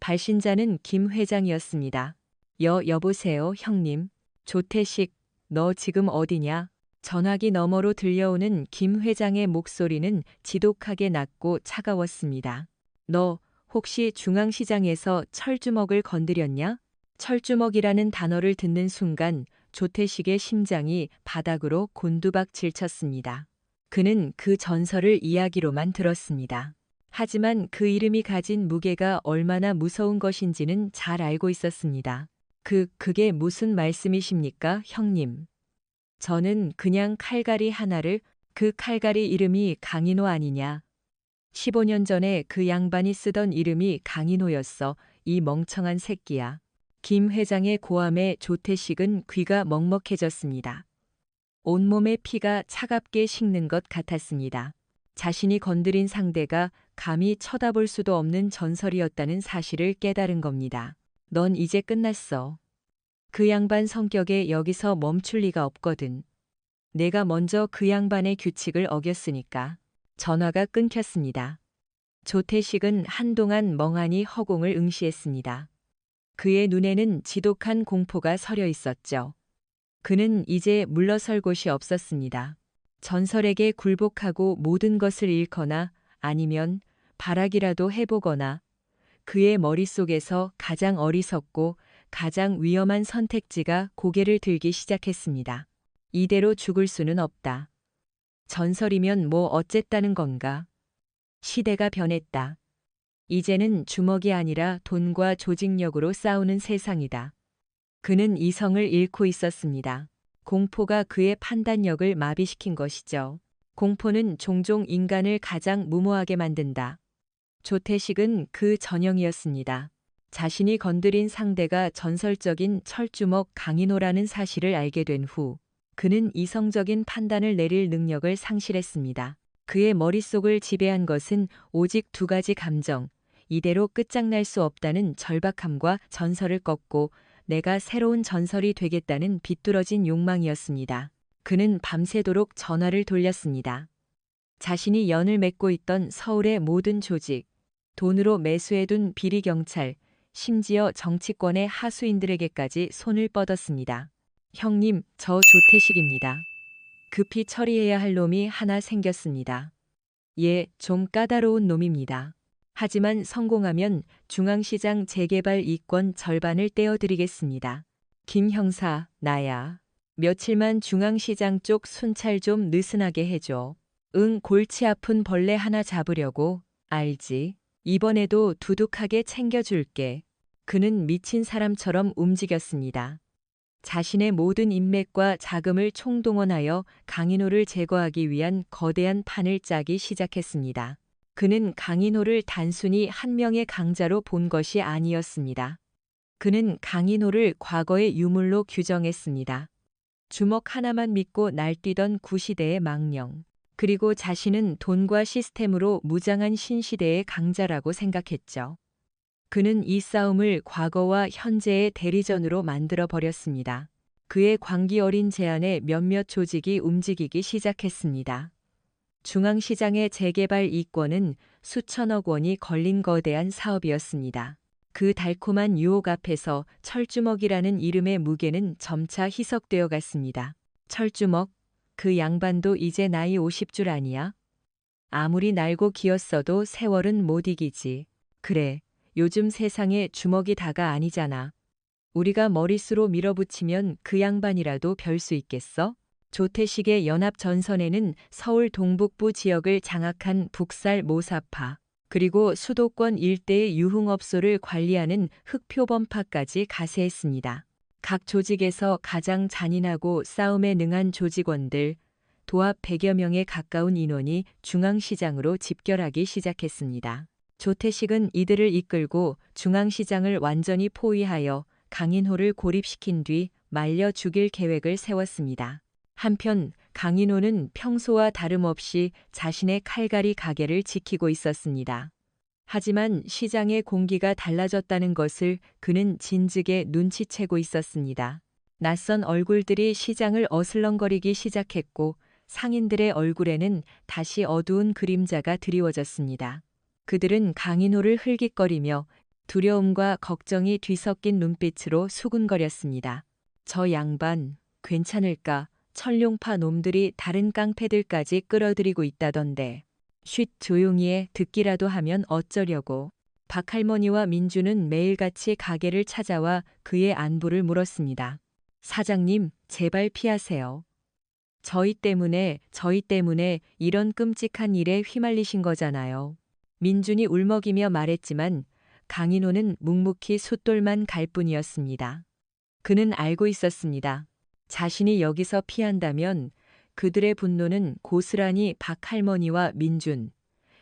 [SPEAKER 1] 발신자는 김 회장이었습니다. 여보세요, 형님. 조태식, 너 지금 어디냐? 전화기 너머로 들려오는 김 회장의 목소리는 지독하게 낮고 차가웠습니다. 너 혹시 중앙시장에서 철주먹을 건드렸냐? 철주먹이라는 단어를 듣는 순간 조태식의 심장이 바닥으로 곤두박질 쳤습니다. 그는 그 전설을 이야기로만 들었습니다. 하지만 그 이름이 가진 무게가 얼마나 무서운 것인지는 잘 알고 있었습니다. 그게 무슨 말씀이십니까, 형님? 저는 그냥 칼갈이 하나를, 그 칼갈이 이름이 강인호 아니냐? 15년 전에 그 양반이 쓰던 이름이 강인호였어, 이 멍청한 새끼야. 김 회장의 고함에 조태식은 귀가 먹먹해졌습니다. 온몸의 피가 차갑게 식는 것 같았습니다. 자신이 건드린 상대가 감히 쳐다볼 수도 없는 전설이었다는 사실을 깨달은 겁니다. 넌 이제 끝났어. 그 양반 성격에 여기서 멈출 리가 없거든. 내가 먼저 그 양반의 규칙을 어겼으니까. 전화가 끊겼습니다. 조태식은 한동안 멍하니 허공을 응시했습니다. 그의 눈에는 지독한 공포가 서려 있었죠. 그는 이제 물러설 곳이 없었습니다. 전설에게 굴복하고 모든 것을 잃거나 아니면 발악이라도 해보거나 그의 머릿속에서 가장 어리석고 가장 위험한 선택지가 고개를 들기 시작했습니다. 이대로 죽을 수는 없다. 전설이면 뭐 어쨌다는 건가? 시대가 변했다. 이제는 주먹이 아니라 돈과 조직력으로 싸우는 세상이다. 그는 이성을 잃고 있었습니다. 공포가 그의 판단력을 마비시킨 것이죠. 공포는 종종 인간을 가장 무모하게 만든다. 조태식은 그 전형이었습니다. 자신이 건드린 상대가 전설적인 철주먹 강인호라는 사실을 알게 된 후, 그는 이성적인 판단을 내릴 능력을 상실했습니다. 그의 머릿속을 지배한 것은 오직 두 가지 감정, 이대로 끝장날 수 없다는 절박함과 전설을 꺾고 내가 새로운 전설이 되겠다는 비뚤어진 욕망이었습니다. 그는 밤새도록 전화를 돌렸습니다. 자신이 연을 맺고 있던 서울의 모든 조직, 돈으로 매수해둔 비리경찰, 심지어 정치권의 하수인들에게까지 손을 뻗었습니다. 형님, 저 조태식입니다. 급히 처리해야 할 놈이 하나 생겼습니다. 예, 좀 까다로운 놈입니다. 하지만 성공하면 중앙시장 재개발 이권 절반을 떼어드리겠습니다. 김 형사, 나야. 며칠만 중앙시장 쪽 순찰 좀 느슨하게 해줘. 응, 골치 아픈 벌레 하나 잡으려고. 알지? 이번에도 두둑하게 챙겨줄게. 그는 미친 사람처럼 움직였습니다. 자신의 모든 인맥과 자금을 총동원하여 강인호를 제거하기 위한 거대한 판을 짜기 시작했습니다. 그는 강인호를 단순히 한 명의 강자로 본 것이 아니었습니다. 그는 강인호를 과거의 유물로 규정했습니다. 주먹 하나만 믿고 날뛰던 구시대의 망령. 그리고 자신은 돈과 시스템으로 무장한 신시대의 강자라고 생각했죠. 그는 이 싸움을 과거와 현재의 대리전으로 만들어 버렸습니다. 그의 광기 어린 제안에 몇몇 조직이 움직이기 시작했습니다. 중앙시장의 재개발 이권은 수천억 원이 걸린 거대한 사업이었습니다. 그 달콤한 유혹 앞에서 철주먹이라는 이름의 무게는 점차 희석되어 갔습니다. 철주먹, 그 양반도 이제 나이 50줄 아니야? 아무리 날고 기었어도 세월은 못 이기지. 그래, 요즘 세상에 주먹이 다가 아니잖아. 우리가 머릿수로 밀어붙이면 그 양반이라도 별 수 있겠어? 조태식의 연합 전선에는 서울 동북부 지역을 장악한 북살 모사파, 그리고 수도권 일대의 유흥업소를 관리하는 흑표범파까지 가세했습니다. 각 조직에서 가장 잔인하고 싸움에 능한 조직원들, 도합 100여 명에 가까운 인원이 중앙시장으로 집결하기 시작했습니다. 조태식은 이들을 이끌고 중앙시장을 완전히 포위하여 강인호를 고립시킨 뒤 말려 죽일 계획을 세웠습니다. 한편 강인호는 평소와 다름없이 자신의 칼갈이 가게를 지키고 있었습니다. 하지만 시장의 공기가 달라졌다는 것을 그는 진즉에 눈치채고 있었습니다. 낯선 얼굴들이 시장을 어슬렁거리기 시작했고 상인들의 얼굴에는 다시 어두운 그림자가 드리워졌습니다. 그들은 강인호를 흘깃거리며 두려움과 걱정이 뒤섞인 눈빛으로 수군거렸습니다. 저 양반, 괜찮을까? 천룡파 놈들이 다른 깡패들까지 끌어들이고 있다던데. 쉿 조용히 해, 듣기라도 하면 어쩌려고. 박할머니와 민주는 매일같이 가게를 찾아와 그의 안부를 물었습니다. 사장님, 제발 피하세요. 저희 때문에 이런 끔찍한 일에 휘말리신 거잖아요. 민준이 울먹이며 말했지만 강인호는 묵묵히 숫돌만 갈 뿐이었습니다. 그는 알고 있었습니다. 자신이 여기서 피한다면 그들의 분노는 고스란히 박할머니와 민준,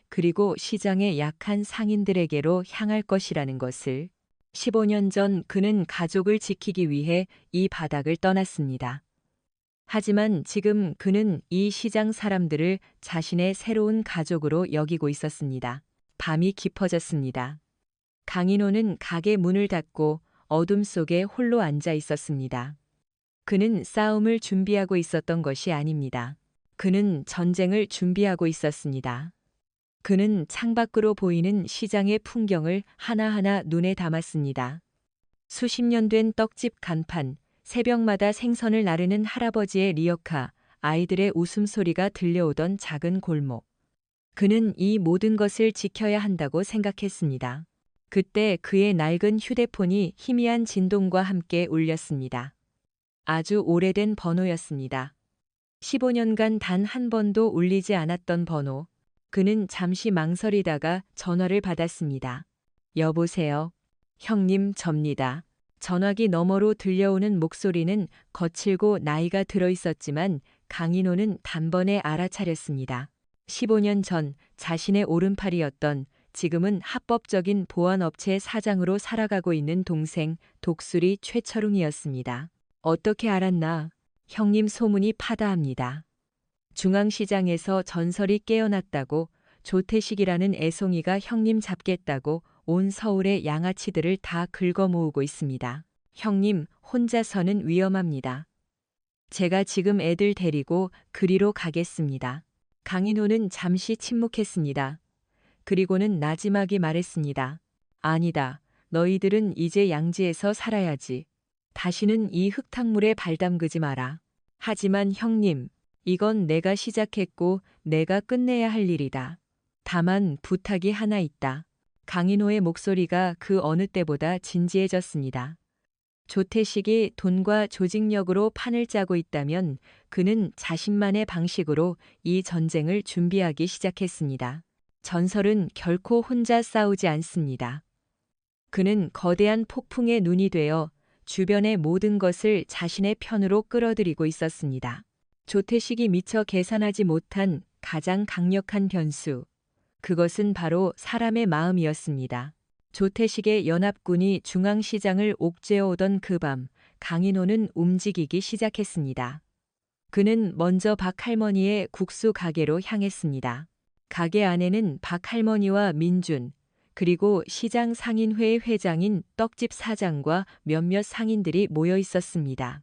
[SPEAKER 1] 그리고 시장의 약한 상인들에게로 향할 것이라는 것을. 15년 전 그는 가족을 지키기 위해 이 바닥을 떠났습니다. 하지만 지금 그는 이 시장 사람들을 자신의 새로운 가족으로 여기고 있었습니다. 밤이 깊어졌습니다. 강인호는 가게 문을 닫고 어둠 속에 홀로 앉아 있었습니다. 그는 싸움을 준비하고 있었던 것이 아닙니다. 그는 전쟁을 준비하고 있었습니다. 그는 창밖으로 보이는 시장의 풍경을 하나하나 눈에 담았습니다. 수십 년 된 떡집 간판, 새벽마다 생선을 나르는 할아버지의 리어카, 아이들의 웃음소리가 들려오던 작은 골목. 그는 이 모든 것을 지켜야 한다고 생각했습니다. 그때 그의 낡은 휴대폰이 희미한 진동과 함께 울렸습니다. 아주 오래된 번호였습니다. 15년간 단 한 번도 울리지 않았던 번호. 그는 잠시 망설이다가 전화를 받았습니다. 여보세요. 형님, 접니다. 전화기 너머로 들려오는 목소리는 거칠고 나이가 들어 있었지만 강인호는 단번에 알아차렸습니다. 15년 전 자신의 오른팔이었던, 지금은 합법적인 보안업체 사장으로 살아가고 있는 동생 독수리 최철웅이었습니다. 어떻게 알았나? 형님 소문이 파다합니다. 중앙시장에서 전설이 깨어났다고, 조태식이라는 애송이가 형님 잡겠다고 온 서울의 양아치들을 다 긁어 모으고 있습니다. 형님 혼자서는 위험합니다. 제가 지금 애들 데리고 그리로 가겠습니다. 강인호는 잠시 침묵했습니다. 그리고는 나지막이 말했습니다. 아니다. 너희들은 이제 양지에서 살아야지. 다시는 이 흙탕물에 발 담그지 마라. 하지만 형님, 이건 내가 시작했고 내가 끝내야 할 일이다. 다만 부탁이 하나 있다. 강인호의 목소리가 그 어느 때보다 진지해졌습니다. 조태식이 돈과 조직력으로 판을 짜고 있다면 그는 자신만의 방식으로 이 전쟁을 준비하기 시작했습니다. 전설은 결코 혼자 싸우지 않습니다. 그는 거대한 폭풍의 눈이 되어 주변의 모든 것을 자신의 편으로 끌어들이고 있었습니다. 조태식이 미처 계산하지 못한 가장 강력한 변수. 그것은 바로 사람의 마음이었습니다. 조태식의 연합군이 중앙시장을 옥죄어 오던 그 밤, 강인호는 움직이기 시작했습니다. 그는 먼저 박할머니의 국수 가게로 향했습니다. 가게 안에는 박할머니와 민준, 그리고 시장 상인회의 회장인 떡집 사장과 몇몇 상인들이 모여 있었습니다.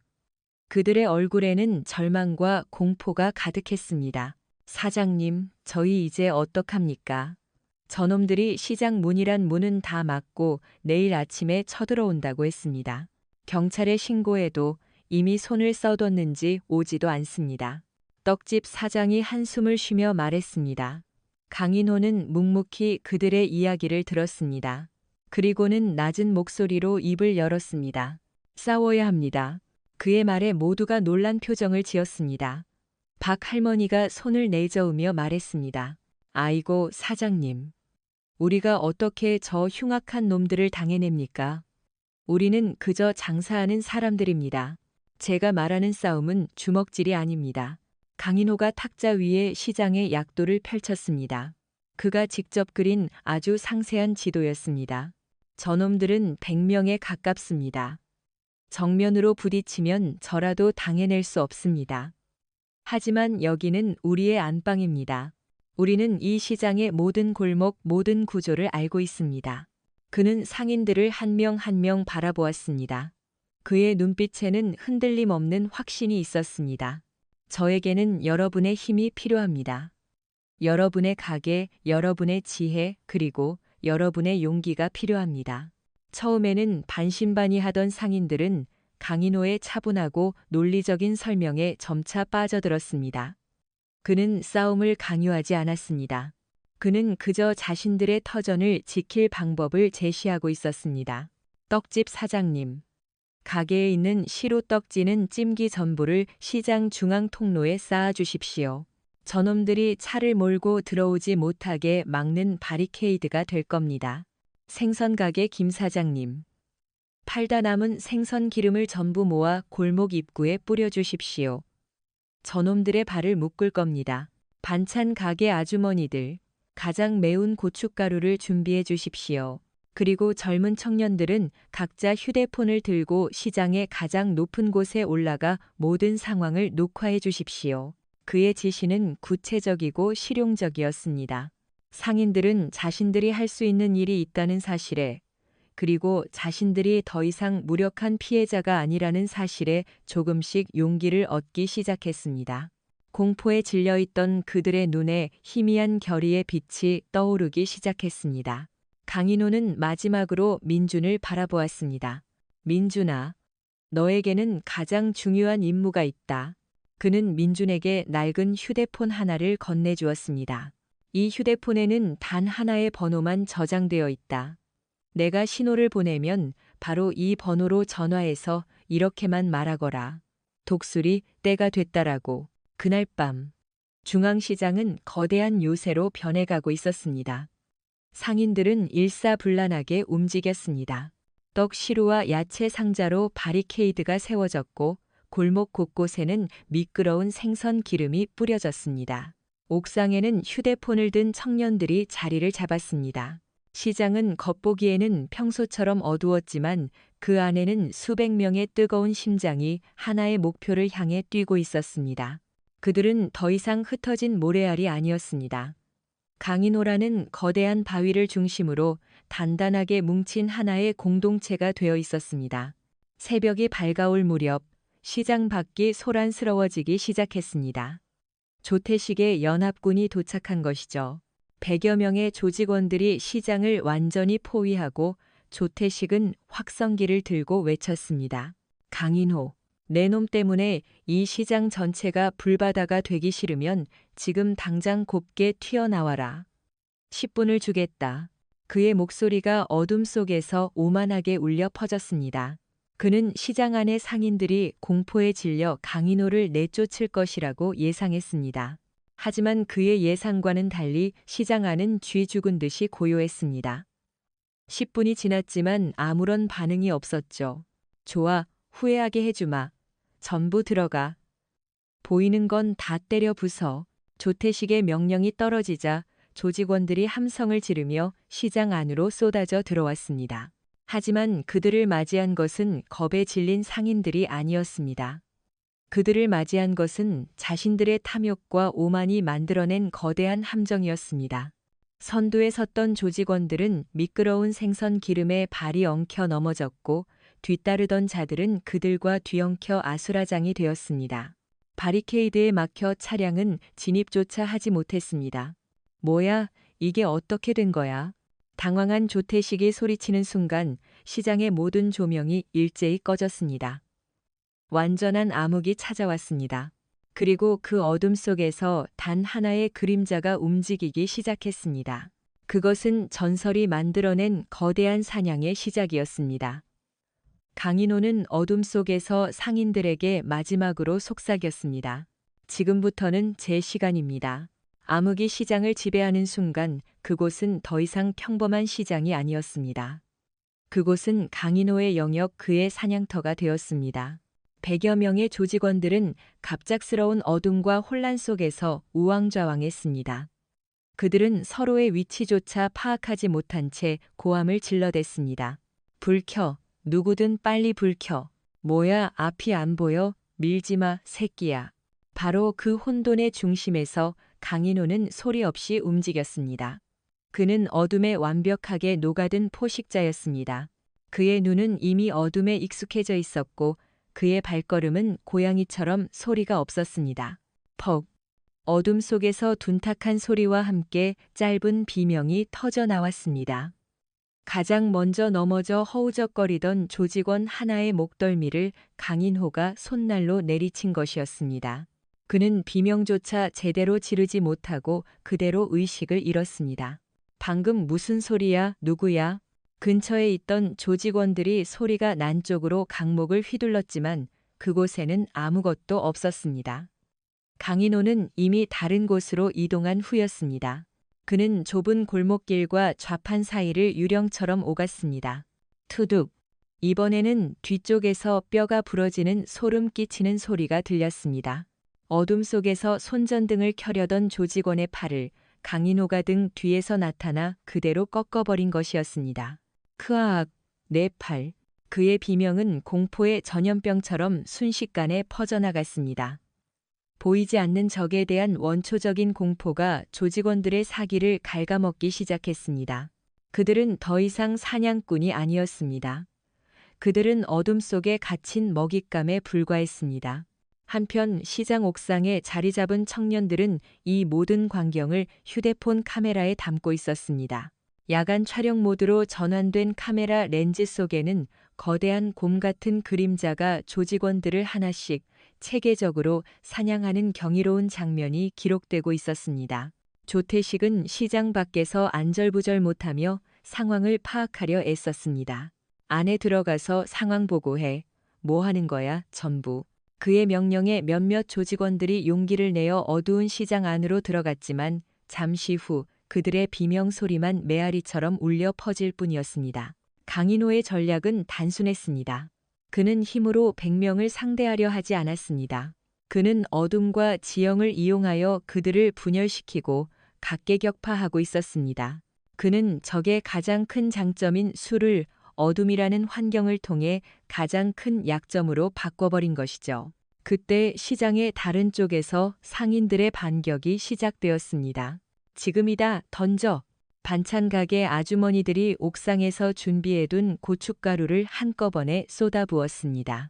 [SPEAKER 1] 그들의 얼굴에는 절망과 공포가 가득했습니다. 사장님, 저희 이제 어떡합니까? 저놈들이 시장 문이란 문은 다 막고 내일 아침에 쳐들어온다고 했습니다. 경찰에 신고해도 이미 손을 써뒀는지 오지도 않습니다. 떡집 사장이 한숨을 쉬며 말했습니다. 강인호는 묵묵히 그들의 이야기를 들었습니다. 그리고는 낮은 목소리로 입을 열었습니다. 싸워야 합니다. 그의 말에 모두가 놀란 표정을 지었습니다. 박 할머니가 손을 내저으며 말했습니다. 아이고, 사장님. 우리가 어떻게 저 흉악한 놈들을 당해냅니까? 우리는 그저 장사하는 사람들입니다. 제가 말하는 싸움은 주먹질이 아닙니다. 강인호가 탁자 위에 시장의 약도를 펼쳤습니다. 그가 직접 그린 아주 상세한 지도였습니다. 저놈들은 100명에 가깝습니다. 정면으로 부딪히면 저라도 당해낼 수 없습니다. 하지만 여기는 우리의 안방입니다. 우리는 이 시장의 모든 골목, 모든 구조를 알고 있습니다. 그는 상인들을 한 명 한 명 바라보았습니다. 그의 눈빛에는 흔들림 없는 확신이 있었습니다. 저에게는 여러분의 힘이 필요합니다. 여러분의 가게, 여러분의 지혜, 그리고 여러분의 용기가 필요합니다. 처음에는 반신반의하던 상인들은 강인호의 차분하고 논리적인 설명에 점차 빠져들었습니다. 그는 싸움을 강요하지 않았습니다. 그는 그저 자신들의 터전을 지킬 방법을 제시하고 있었습니다. 떡집 사장님. 가게에 있는 시로 떡지는 찜기 전부를 시장 중앙 통로에 쌓아 주십시오. 저놈들이 차를 몰고 들어오지 못하게 막는 바리케이드가 될 겁니다. 생선 가게 김 사장님. 팔다 남은 생선 기름을 전부 모아 골목 입구에 뿌려 주십시오. 저놈들의 발을 묶을 겁니다. 반찬 가게 아주머니들. 가장 매운 고춧가루를 준비해 주십시오. 그리고 젊은 청년들은 각자 휴대폰을 들고 시장의 가장 높은 곳에 올라가 모든 상황을 녹화해 주십시오. 그의 지시는 구체적이고 실용적이었습니다. 상인들은 자신들이 할 수 있는 일이 있다는 사실에, 그리고 자신들이 더 이상 무력한 피해자가 아니라는 사실에 조금씩 용기를 얻기 시작했습니다. 공포에 질려있던 그들의 눈에 희미한 결의의 빛이 떠오르기 시작했습니다. 강인호는 마지막으로 민준을 바라보았습니다. 민준아, 너에게는 가장 중요한 임무가 있다. 그는 민준에게 낡은 휴대폰 하나를 건네주었습니다. 이 휴대폰에는 단 하나의 번호만 저장되어 있다. 내가 신호를 보내면 바로 이 번호로 전화해서 이렇게만 말하거라. 독수리, 때가 됐다라고. 그날 밤, 중앙시장은 거대한 요새로 변해가고 있었습니다. 상인들은 일사불란하게 움직였습니다. 떡 시루와 야채 상자로 바리케이드가 세워졌고 골목 곳곳에는 미끄러운 생선 기름이 뿌려졌습니다. 옥상에는 휴대폰을 든 청년들이 자리를 잡았습니다. 시장은 겉보기에는 평소처럼 어두웠지만 그 안에는 수백 명의 뜨거운 심장이 하나의 목표를 향해 뛰고 있었습니다. 그들은 더 이상 흩어진 모래알이 아니었습니다. 강인호라는 거대한 바위를 중심으로 단단하게 뭉친 하나의 공동체가 되어 있었습니다. 새벽이 밝아올 무렵 시장 밖이 소란스러워지기 시작했습니다. 조태식의 연합군이 도착한 것이죠. 100여 명의 조직원들이 시장을 완전히 포위하고 조태식은 확성기를 들고 외쳤습니다. 강인호, 내 놈 때문에 이 시장 전체가 불바다가 되기 싫으면 지금 당장 곱게 튀어나와라. 10분을 주겠다. 그의 목소리가 어둠 속에서 오만하게 울려 퍼졌습니다. 그는 시장 안의 상인들이 공포에 질려 강인호를 내쫓을 것이라고 예상했습니다. 하지만 그의 예상과는 달리 시장 안은 쥐 죽은 듯이 고요했습니다. 10분이 지났지만 아무런 반응이 없었죠. 좋아, 후회하게 해주마. 전부 들어가. 보이는 건 다 때려 부숴. 조태식의 명령이 떨어지자 조직원들이 함성을 지르며 시장 안으로 쏟아져 들어왔습니다. 하지만 그들을 맞이한 것은 겁에 질린 상인들이 아니었습니다. 그들을 맞이한 것은 자신들의 탐욕과 오만이 만들어낸 거대한 함정이었습니다. 선두에 섰던 조직원들은 미끄러운 생선 기름에 발이 엉켜 넘어졌고 뒤따르던 자들은 그들과 뒤엉켜 아수라장이 되었습니다. 바리케이드에 막혀 차량은 진입조차 하지 못했습니다. 뭐야, 이게 어떻게 된 거야? 당황한 조태식이 소리치는 순간 시장의 모든 조명이 일제히 꺼졌습니다. 완전한 암흑이 찾아왔습니다. 그리고 그 어둠 속에서 단 하나의 그림자가 움직이기 시작했습니다. 그것은 전설이 만들어낸 거대한 사냥의 시작이었습니다. 강인호는 어둠 속에서 상인들에게 마지막으로 속삭였습니다. 지금부터는 제 시간입니다. 암흑이 시장을 지배하는 순간 그곳은 더 이상 평범한 시장이 아니었습니다. 그곳은 강인호의 영역, 그의 사냥터가 되었습니다. 100여 명의 조직원들은 갑작스러운 어둠과 혼란 속에서 우왕좌왕했습니다. 그들은 서로의 위치조차 파악하지 못한 채 고함을 질러댔습니다. 불 켜. 누구든 빨리 불 켜. 뭐야, 앞이 안 보여? 밀지마, 새끼야. 바로 그 혼돈의 중심에서 강인호는 소리 없이 움직였습니다. 그는 어둠에 완벽하게 녹아든 포식자였습니다. 그의 눈은 이미 어둠에 익숙해져 있었고 그의 발걸음은 고양이처럼 소리가 없었습니다. 퍽. 어둠 속에서 둔탁한 소리와 함께 짧은 비명이 터져 나왔습니다. 가장 먼저 넘어져 허우적거리던 조직원 하나의 목덜미를 강인호가 손날로 내리친 것이었습니다. 그는 비명조차 제대로 지르지 못하고 그대로 의식을 잃었습니다. 방금 무슨 소리야? 누구야? 근처에 있던 조직원들이 소리가 난 쪽으로 강목을 휘둘렀지만 그곳에는 아무것도 없었습니다. 강인호는 이미 다른 곳으로 이동한 후였습니다. 그는 좁은 골목길과 좌판 사이를 유령처럼 오갔습니다. 투둑. 이번에는 뒤쪽에서 뼈가 부러지는 소름 끼치는 소리가 들렸습니다. 어둠 속에서 손전등을 켜려던 조직원의 팔을 강인호가 등 뒤에서 나타나 그대로 꺾어버린 것이었습니다. 크아악, 내 팔. 그의 비명은 공포의 전염병처럼 순식간에 퍼져나갔습니다. 보이지 않는 적에 대한 원초적인 공포가 조직원들의 사기를 갉아먹기 시작했습니다. 그들은 더 이상 사냥꾼이 아니었습니다. 그들은 어둠 속에 갇힌 먹잇감에 불과했습니다. 한편 시장 옥상에 자리 잡은 청년들은 이 모든 광경을 휴대폰 카메라에 담고 있었습니다. 야간 촬영 모드로 전환된 카메라 렌즈 속에는 거대한 곰 같은 그림자가 조직원들을 하나씩 체계적으로 사냥하는 경이로운 장면이 기록되고 있었습니다. 조태식은 시장 밖에서 안절부절 못하며 상황을 파악하려 애썼습니다. 안에 들어가서 상황 보고해. 뭐 하는 거야, 전부. 그의 명령에 몇몇 조직원들이 용기를 내어 어두운 시장 안으로 들어갔지만 잠시 후 그들의 비명 소리만 메아리처럼 울려 퍼질 뿐이었습니다. 강인호의 전략은 단순했습니다. 그는 힘으로 100명을 상대하려 하지 않았습니다. 그는 어둠과 지형을 이용하여 그들을 분열시키고 각계격파하고 있었습니다. 그는 적의 가장 큰 장점인 술을 어둠이라는 환경을 통해 가장 큰 약점으로 바꿔버린 것이죠. 그때 시장의 다른 쪽에서 상인들의 반격이 시작되었습니다. 지금이다, 던져. 반찬 가게 아주머니들이 옥상에서 준비해둔 고춧가루를 한꺼번에 쏟아부었습니다.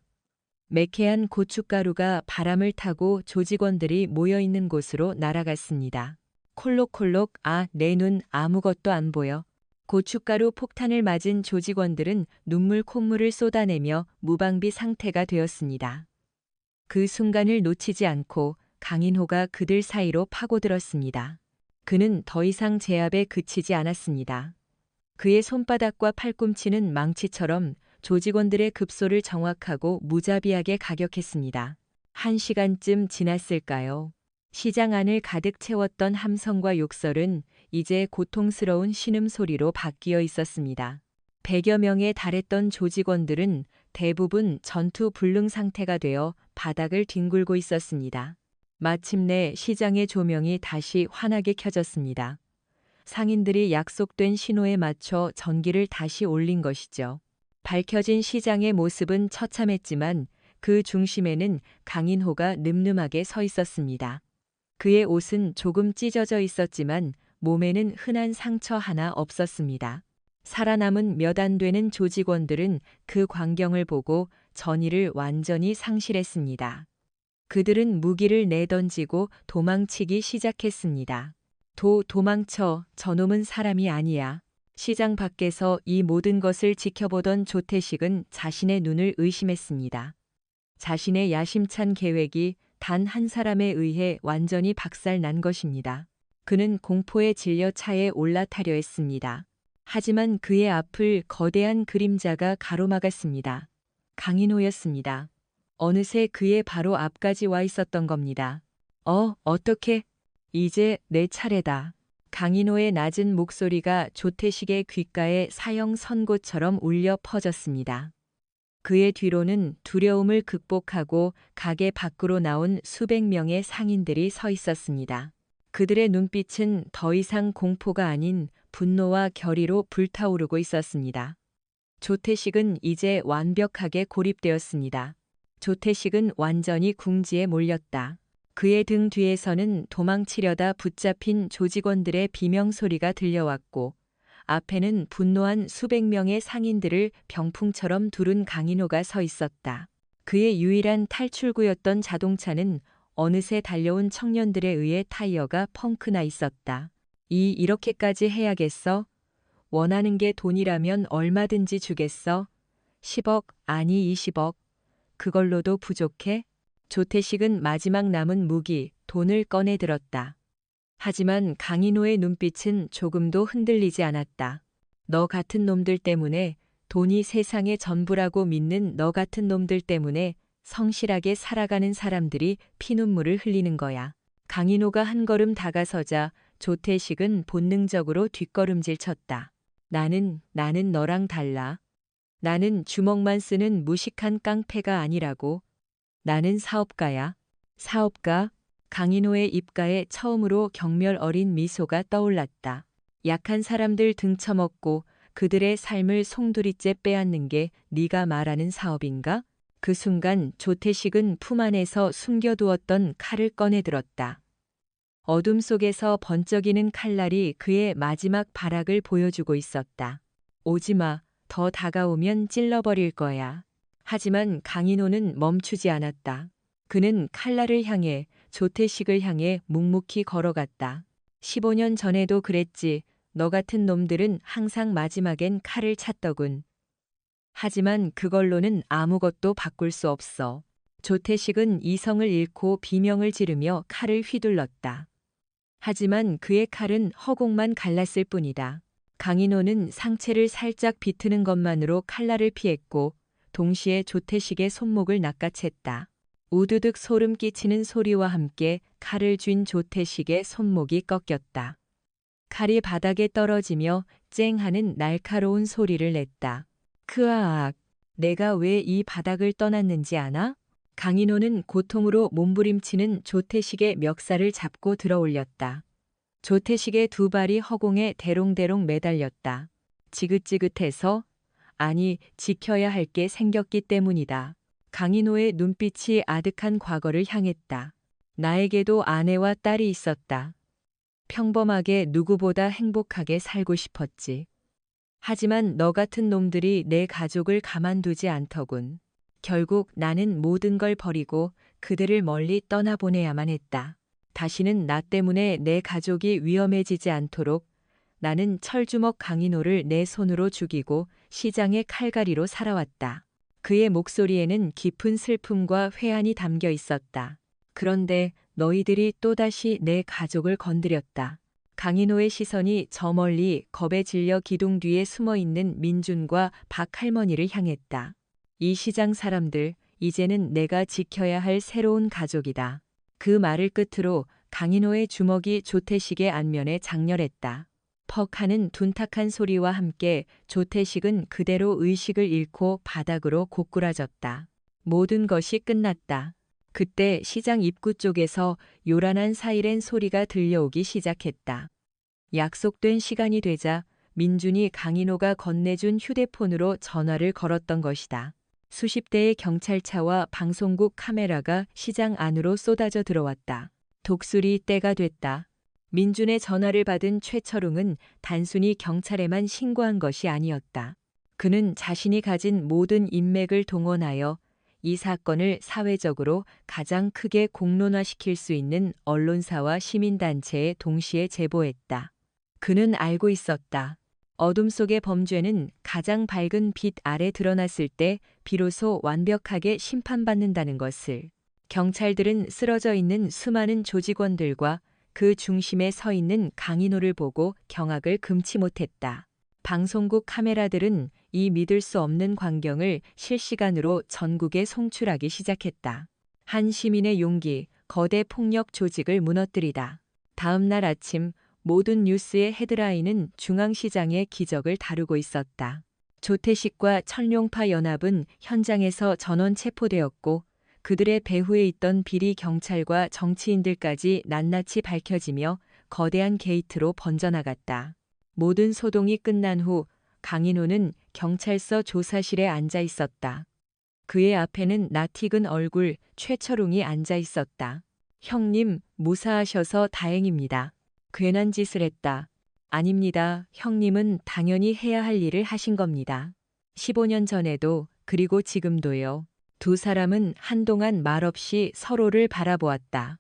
[SPEAKER 1] 매캐한 고춧가루가 바람을 타고 조직원들이 모여있는 곳으로 날아갔습니다. 콜록콜록, 아, 내 눈 아무것도 안 보여. 고춧가루 폭탄을 맞은 조직원들은 눈물 콧물을 쏟아내며 무방비 상태가 되었습니다. 그 순간을 놓치지 않고 강인호가 그들 사이로 파고들었습니다. 그는 더 이상 제압에 그치지 않았습니다. 그의 손바닥과 팔꿈치는 망치처럼 조직원들의 급소를 정확하고 무자비하게 가격했습니다. 1시간쯤 지났을까요? 시장 안을 가득 채웠던 함성과 욕설은 이제 고통스러운 신음소리로 바뀌어 있었습니다. 100여 명에 달했던 조직원들은 대부분 전투 불능 상태가 되어 바닥을 뒹굴고 있었습니다. 마침내 시장의 조명이 다시 환하게 켜졌습니다. 상인들이 약속된 신호에 맞춰 전기를 다시 올린 것이죠. 밝혀진 시장의 모습은 처참했지만 그 중심에는 강인호가 늠름하게 서 있었습니다. 그의 옷은 조금 찢어져 있었지만 몸에는 흔한 상처 하나 없었습니다. 살아남은 몇 안 되는 조직원들은 그 광경을 보고 전의를 완전히 상실했습니다. 그들은 무기를 내던지고 도망치기 시작했습니다. 도망쳐, 저놈은 사람이 아니야. 시장 밖에서 이 모든 것을 지켜보던 조태식은 자신의 눈을 의심했습니다. 자신의 야심찬 계획이 단 한 사람에 의해 완전히 박살난 것입니다. 그는 공포에 질려 차에 올라타려 했습니다. 하지만 그의 앞을 거대한 그림자가 가로막았습니다. 강인호였습니다. 어느새 그의 바로 앞까지 와 있었던 겁니다. 어떻게? 이제 내 차례다. 강인호의 낮은 목소리가 조태식의 귓가에 사형 선고처럼 울려 퍼졌습니다. 그의 뒤로는 두려움을 극복하고 가게 밖으로 나온 수백 명의 상인들이 서 있었습니다. 그들의 눈빛은 더 이상 공포가 아닌 분노와 결의로 불타오르고 있었습니다. 조태식은 이제 완벽하게 고립되었습니다. 조태식은 완전히 궁지에 몰렸다. 그의 등 뒤에서는 도망치려다 붙잡힌 조직원들의 비명소리가 들려왔고 앞에는 분노한 수백 명의 상인들을 병풍처럼 두른 강인호가 서 있었다. 그의 유일한 탈출구였던 자동차는 어느새 달려온 청년들에 의해 타이어가 펑크나 있었다. 이렇게까지 해야겠어? 원하는 게 돈이라면 얼마든지 주겠어. 10억, 아니 20억. 그걸로도 부족해? 조태식은 마지막 남은 무기, 돈을 꺼내 들었다. 하지만 강인호의 눈빛은 조금도 흔들리지 않았다. 너 같은 놈들 때문에, 돈이 세상의 전부라고 믿는 너 같은 놈들 때문에 성실하게 살아가는 사람들이 피눈물을 흘리는 거야. 강인호가 한 걸음 다가서자 조태식은 본능적으로 뒷걸음질 쳤다. 나는 너랑 달라. 나는 주먹만 쓰는 무식한 깡패가 아니라고. 나는 사업가야. 사업가? 강인호의 입가에 처음으로 경멸 어린 미소가 떠올랐다. 약한 사람들 등쳐먹고 그들의 삶을 송두리째 빼앗는 게 네가 말하는 사업인가? 그 순간 조태식은 품 안에서 숨겨두었던 칼을 꺼내들었다. 어둠 속에서 번쩍이는 칼날이 그의 마지막 발악을 보여주고 있었다. 오지마, 더 다가오면 찔러버릴 거야. 하지만 강인호는 멈추지 않았다. 그는 칼날을 향해 조태식을 향해 묵묵히 걸어갔다. 15년 전에도 그랬지. 너 같은 놈들은 항상 마지막엔 칼을 찾더군. 하지만 그걸로는 아무것도 바꿀 수 없어. 조태식은 이성을 잃고 비명을 지르며 칼을 휘둘렀다. 하지만 그의 칼은 허공만 갈랐을 뿐이다. 강인호는 상체를 살짝 비트는 것만으로 칼날을 피했고 동시에 조태식의 손목을 낚아챘다. 우두둑 소름 끼치는 소리와 함께 칼을 쥔 조태식의 손목이 꺾였다. 칼이 바닥에 떨어지며 쨍 하는 날카로운 소리를 냈다. 크아악, 내가 왜 이 바닥을 떠났는지 아나? 강인호는 고통으로 몸부림치는 조태식의 멱살을 잡고 들어올렸다. 조태식의 두 발이 허공에 대롱대롱 매달렸다. 지긋지긋해서? 아니, 지켜야 할 게 생겼기 때문이다. 강인호의 눈빛이 아득한 과거를 향했다. 나에게도 아내와 딸이 있었다. 평범하게 누구보다 행복하게 살고 싶었지. 하지만 너 같은 놈들이 내 가족을 가만두지 않더군. 결국 나는 모든 걸 버리고 그들을 멀리 떠나보내야만 했다. 다시는 나 때문에 내 가족이 위험해지지 않도록 나는 철주먹 강인호를 내 손으로 죽이고 시장의 칼갈이로 살아왔다. 그의 목소리에는 깊은 슬픔과 회한이 담겨 있었다. 그런데 너희들이 또다시 내 가족을 건드렸다. 강인호의 시선이 저 멀리 겁에 질려 기둥 뒤에 숨어있는 민준과 박 할머니를 향했다. 이 시장 사람들, 이제는 내가 지켜야 할 새로운 가족이다. 그 말을 끝으로 강인호의 주먹이 조태식의 안면에 장렬했다. 퍽 하는 둔탁한 소리와 함께 조태식은 그대로 의식을 잃고 바닥으로 고꾸라졌다. 모든 것이 끝났다. 그때 시장 입구 쪽에서 요란한 사이렌 소리가 들려오기 시작했다. 약속된 시간이 되자 민준이 강인호가 건네준 휴대폰으로 전화를 걸었던 것이다. 수십 대의 경찰차와 방송국 카메라가 시장 안으로 쏟아져 들어왔다. 독수리 때가 됐다. 민준의 전화를 받은 최철웅은 단순히 경찰에만 신고한 것이 아니었다. 그는 자신이 가진 모든 인맥을 동원하여 이 사건을 사회적으로 가장 크게 공론화시킬 수 있는 언론사와 시민단체에 동시에 제보했다. 그는 알고 있었다. 어둠 속의 범죄는 가장 밝은 빛 아래 드러났을 때 비로소 완벽하게 심판받는다는 것을. 경찰들은 쓰러져 있는 수많은 조직원들과 그 중심에 서 있는 강인호를 보고 경악을 금치 못했다. 방송국 카메라들은 이 믿을 수 없는 광경을 실시간으로 전국에 송출하기 시작했다. 한 시민의 용기, 거대 폭력 조직을 무너뜨리다. 다음 날 아침 모든 뉴스의 헤드라인은 중앙시장의 기적을 다루고 있었다. 조태식과 천룡파 연합은 현장에서 전원 체포되었고 그들의 배후에 있던 비리 경찰과 정치인들까지 낱낱이 밝혀지며 거대한 게이트로 번져나갔다. 모든 소동이 끝난 후 강인호는 경찰서 조사실에 앉아 있었다. 그의 앞에는 낯익은 얼굴 최철웅이 앉아 있었다. 형님, 무사하셔서 다행입니다. 괜한 짓을 했다. 아닙니다. 형님은 당연히 해야 할 일을 하신 겁니다. 15년 전에도 그리고 지금도요. 두 사람은 한동안 말없이 서로를 바라보았다.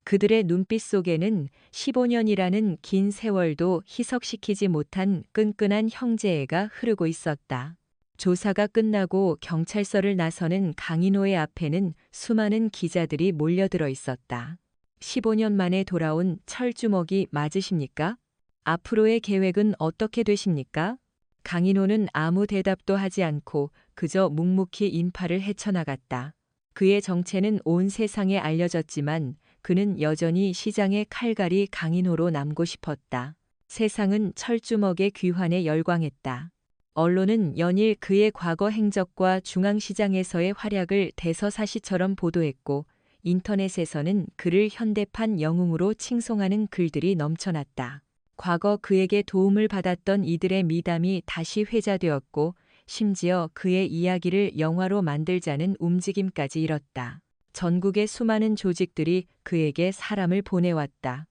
[SPEAKER 1] 그들의 눈빛 속에는 15년이라는 긴 세월도 희석시키지 못한 끈끈한 형제애가 흐르고 있었다. 조사가 끝나고 경찰서를 나서는 강인호의 앞에는 수많은 기자들이 몰려들어 있었다. 15년 만에 돌아온 철주먹이 맞으십니까? 앞으로의 계획은 어떻게 되십니까? 강인호는 아무 대답도 하지 않고 그저 묵묵히 인파를 헤쳐나갔다. 그의 정체는 온 세상에 알려졌지만 그는 여전히 시장의 칼갈이 강인호로 남고 싶었다. 세상은 철주먹의 귀환에 열광했다. 언론은 연일 그의 과거 행적과 중앙시장에서의 활약을 대서사시처럼 보도했고 인터넷에서는 그를 현대판 영웅으로 칭송하는 글들이 넘쳐났다. 과거 그에게 도움을 받았던 이들의 미담이 다시 회자되었고 심지어 그의 이야기를 영화로 만들자는 움직임까지 일었다. 전국의 수많은 조직들이 그에게 사람을 보내왔다.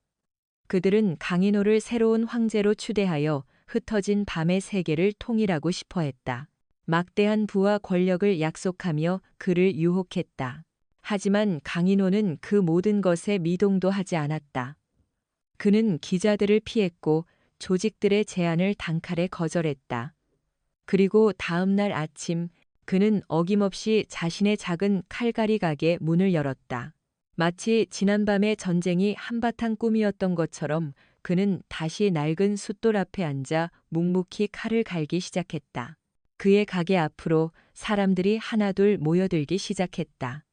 [SPEAKER 1] 그들은 강인호를 새로운 황제로 추대하여 흩어진 밤의 세계를 통일하고 싶어 했다. 막대한 부와 권력을 약속하며 그를 유혹했다. 하지만 강인호는 그 모든 것에 미동도 하지 않았다. 그는 기자들을 피했고 조직들의 제안을 단칼에 거절했다. 그리고 다음 날 아침 그는 어김없이 자신의 작은 칼갈이 가게 문을 열었다. 마치 지난밤의 전쟁이 한바탕 꿈이었던 것처럼 그는 다시 낡은 숫돌 앞에 앉아 묵묵히 칼을 갈기 시작했다. 그의 가게 앞으로 사람들이 하나둘 모여들기 시작했다.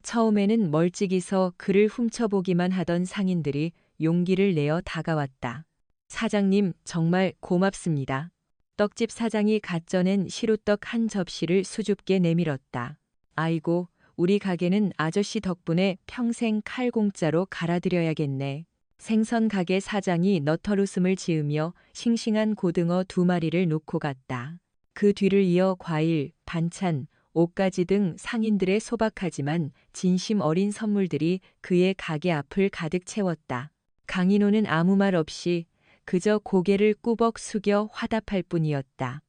[SPEAKER 1] 처음에는 멀찍이서 그를 훔쳐보기만 하던 상인들이 용기를 내어 다가왔다. 사장님, 정말 고맙습니다. 떡집 사장이 갓 쪄낸 시루떡 한 접시를 수줍게 내밀었다. 아이고, 우리 가게는 아저씨 덕분에 평생 칼 공짜로 갈아드려야겠네. 생선 가게 사장이 너털웃음을 지으며 싱싱한 고등어 2마리를 놓고 갔다. 그 뒤를 이어 과일, 반찬, 옷가지 등 상인들의 소박하지만 진심 어린 선물들이 그의 가게 앞을 가득 채웠다. 강인호는 아무 말 없이 그저 고개를 꾸벅 숙여 화답할 뿐이었다.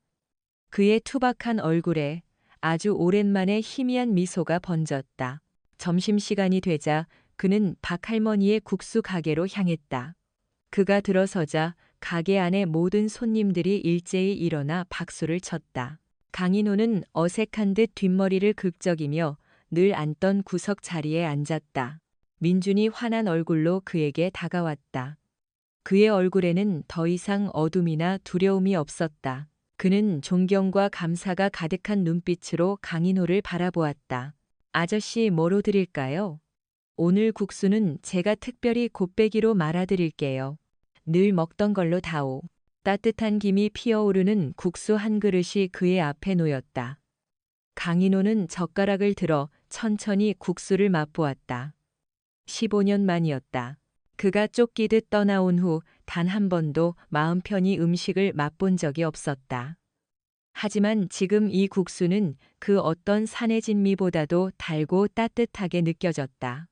[SPEAKER 1] 그의 투박한 얼굴에 아주 오랜만에 희미한 미소가 번졌다. 점심시간이 되자 그는 박할머니의 국수 가게로 향했다. 그가 들어서자 가게 안의 모든 손님들이 일제히 일어나 박수를 쳤다. 강인호는 어색한 듯 뒷머리를 긁적이며 늘 앉던 구석 자리에 앉았다. 민준이 환한 얼굴로 그에게 다가왔다. 그의 얼굴에는 더 이상 어둠이나 두려움이 없었다. 그는 존경과 감사가 가득한 눈빛으로 강인호를 바라보았다. 아저씨, 뭐로 드릴까요? 오늘 국수는 제가 특별히 곱빼기로 말아드릴게요. 늘 먹던 걸로 다오. 따뜻한 김이 피어오르는 국수 한 그릇이 그의 앞에 놓였다. 강인호는 젓가락을 들어 천천히 국수를 맛보았다. 15년 만이었다. 그가 쫓기듯 떠나온 후 단 한 번도 마음 편히 음식을 맛본 적이 없었다. 하지만 지금 이 국수는 그 어떤 산의 진미보다도 달고 따뜻하게 느껴졌다.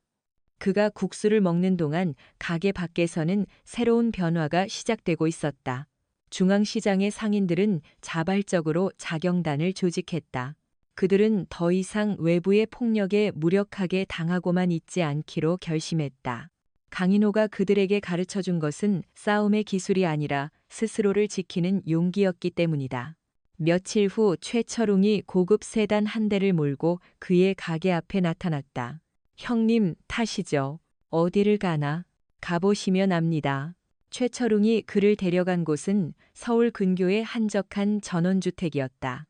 [SPEAKER 1] 그가 국수를 먹는 동안 가게 밖에서는 새로운 변화가 시작되고 있었다. 중앙시장의 상인들은 자발적으로 자경단을 조직했다. 그들은 더 이상 외부의 폭력에 무력하게 당하고만 있지 않기로 결심했다. 강인호가 그들에게 가르쳐준 것은 싸움의 기술이 아니라 스스로를 지키는 용기였기 때문이다. 며칠 후 최철웅이 고급 세단 한 대를 몰고 그의 가게 앞에 나타났다. 형님, 타시죠. 어디를 가나? 가보시면 압니다. 최철웅이 그를 데려간 곳은 서울 근교의 한적한 전원주택이었다.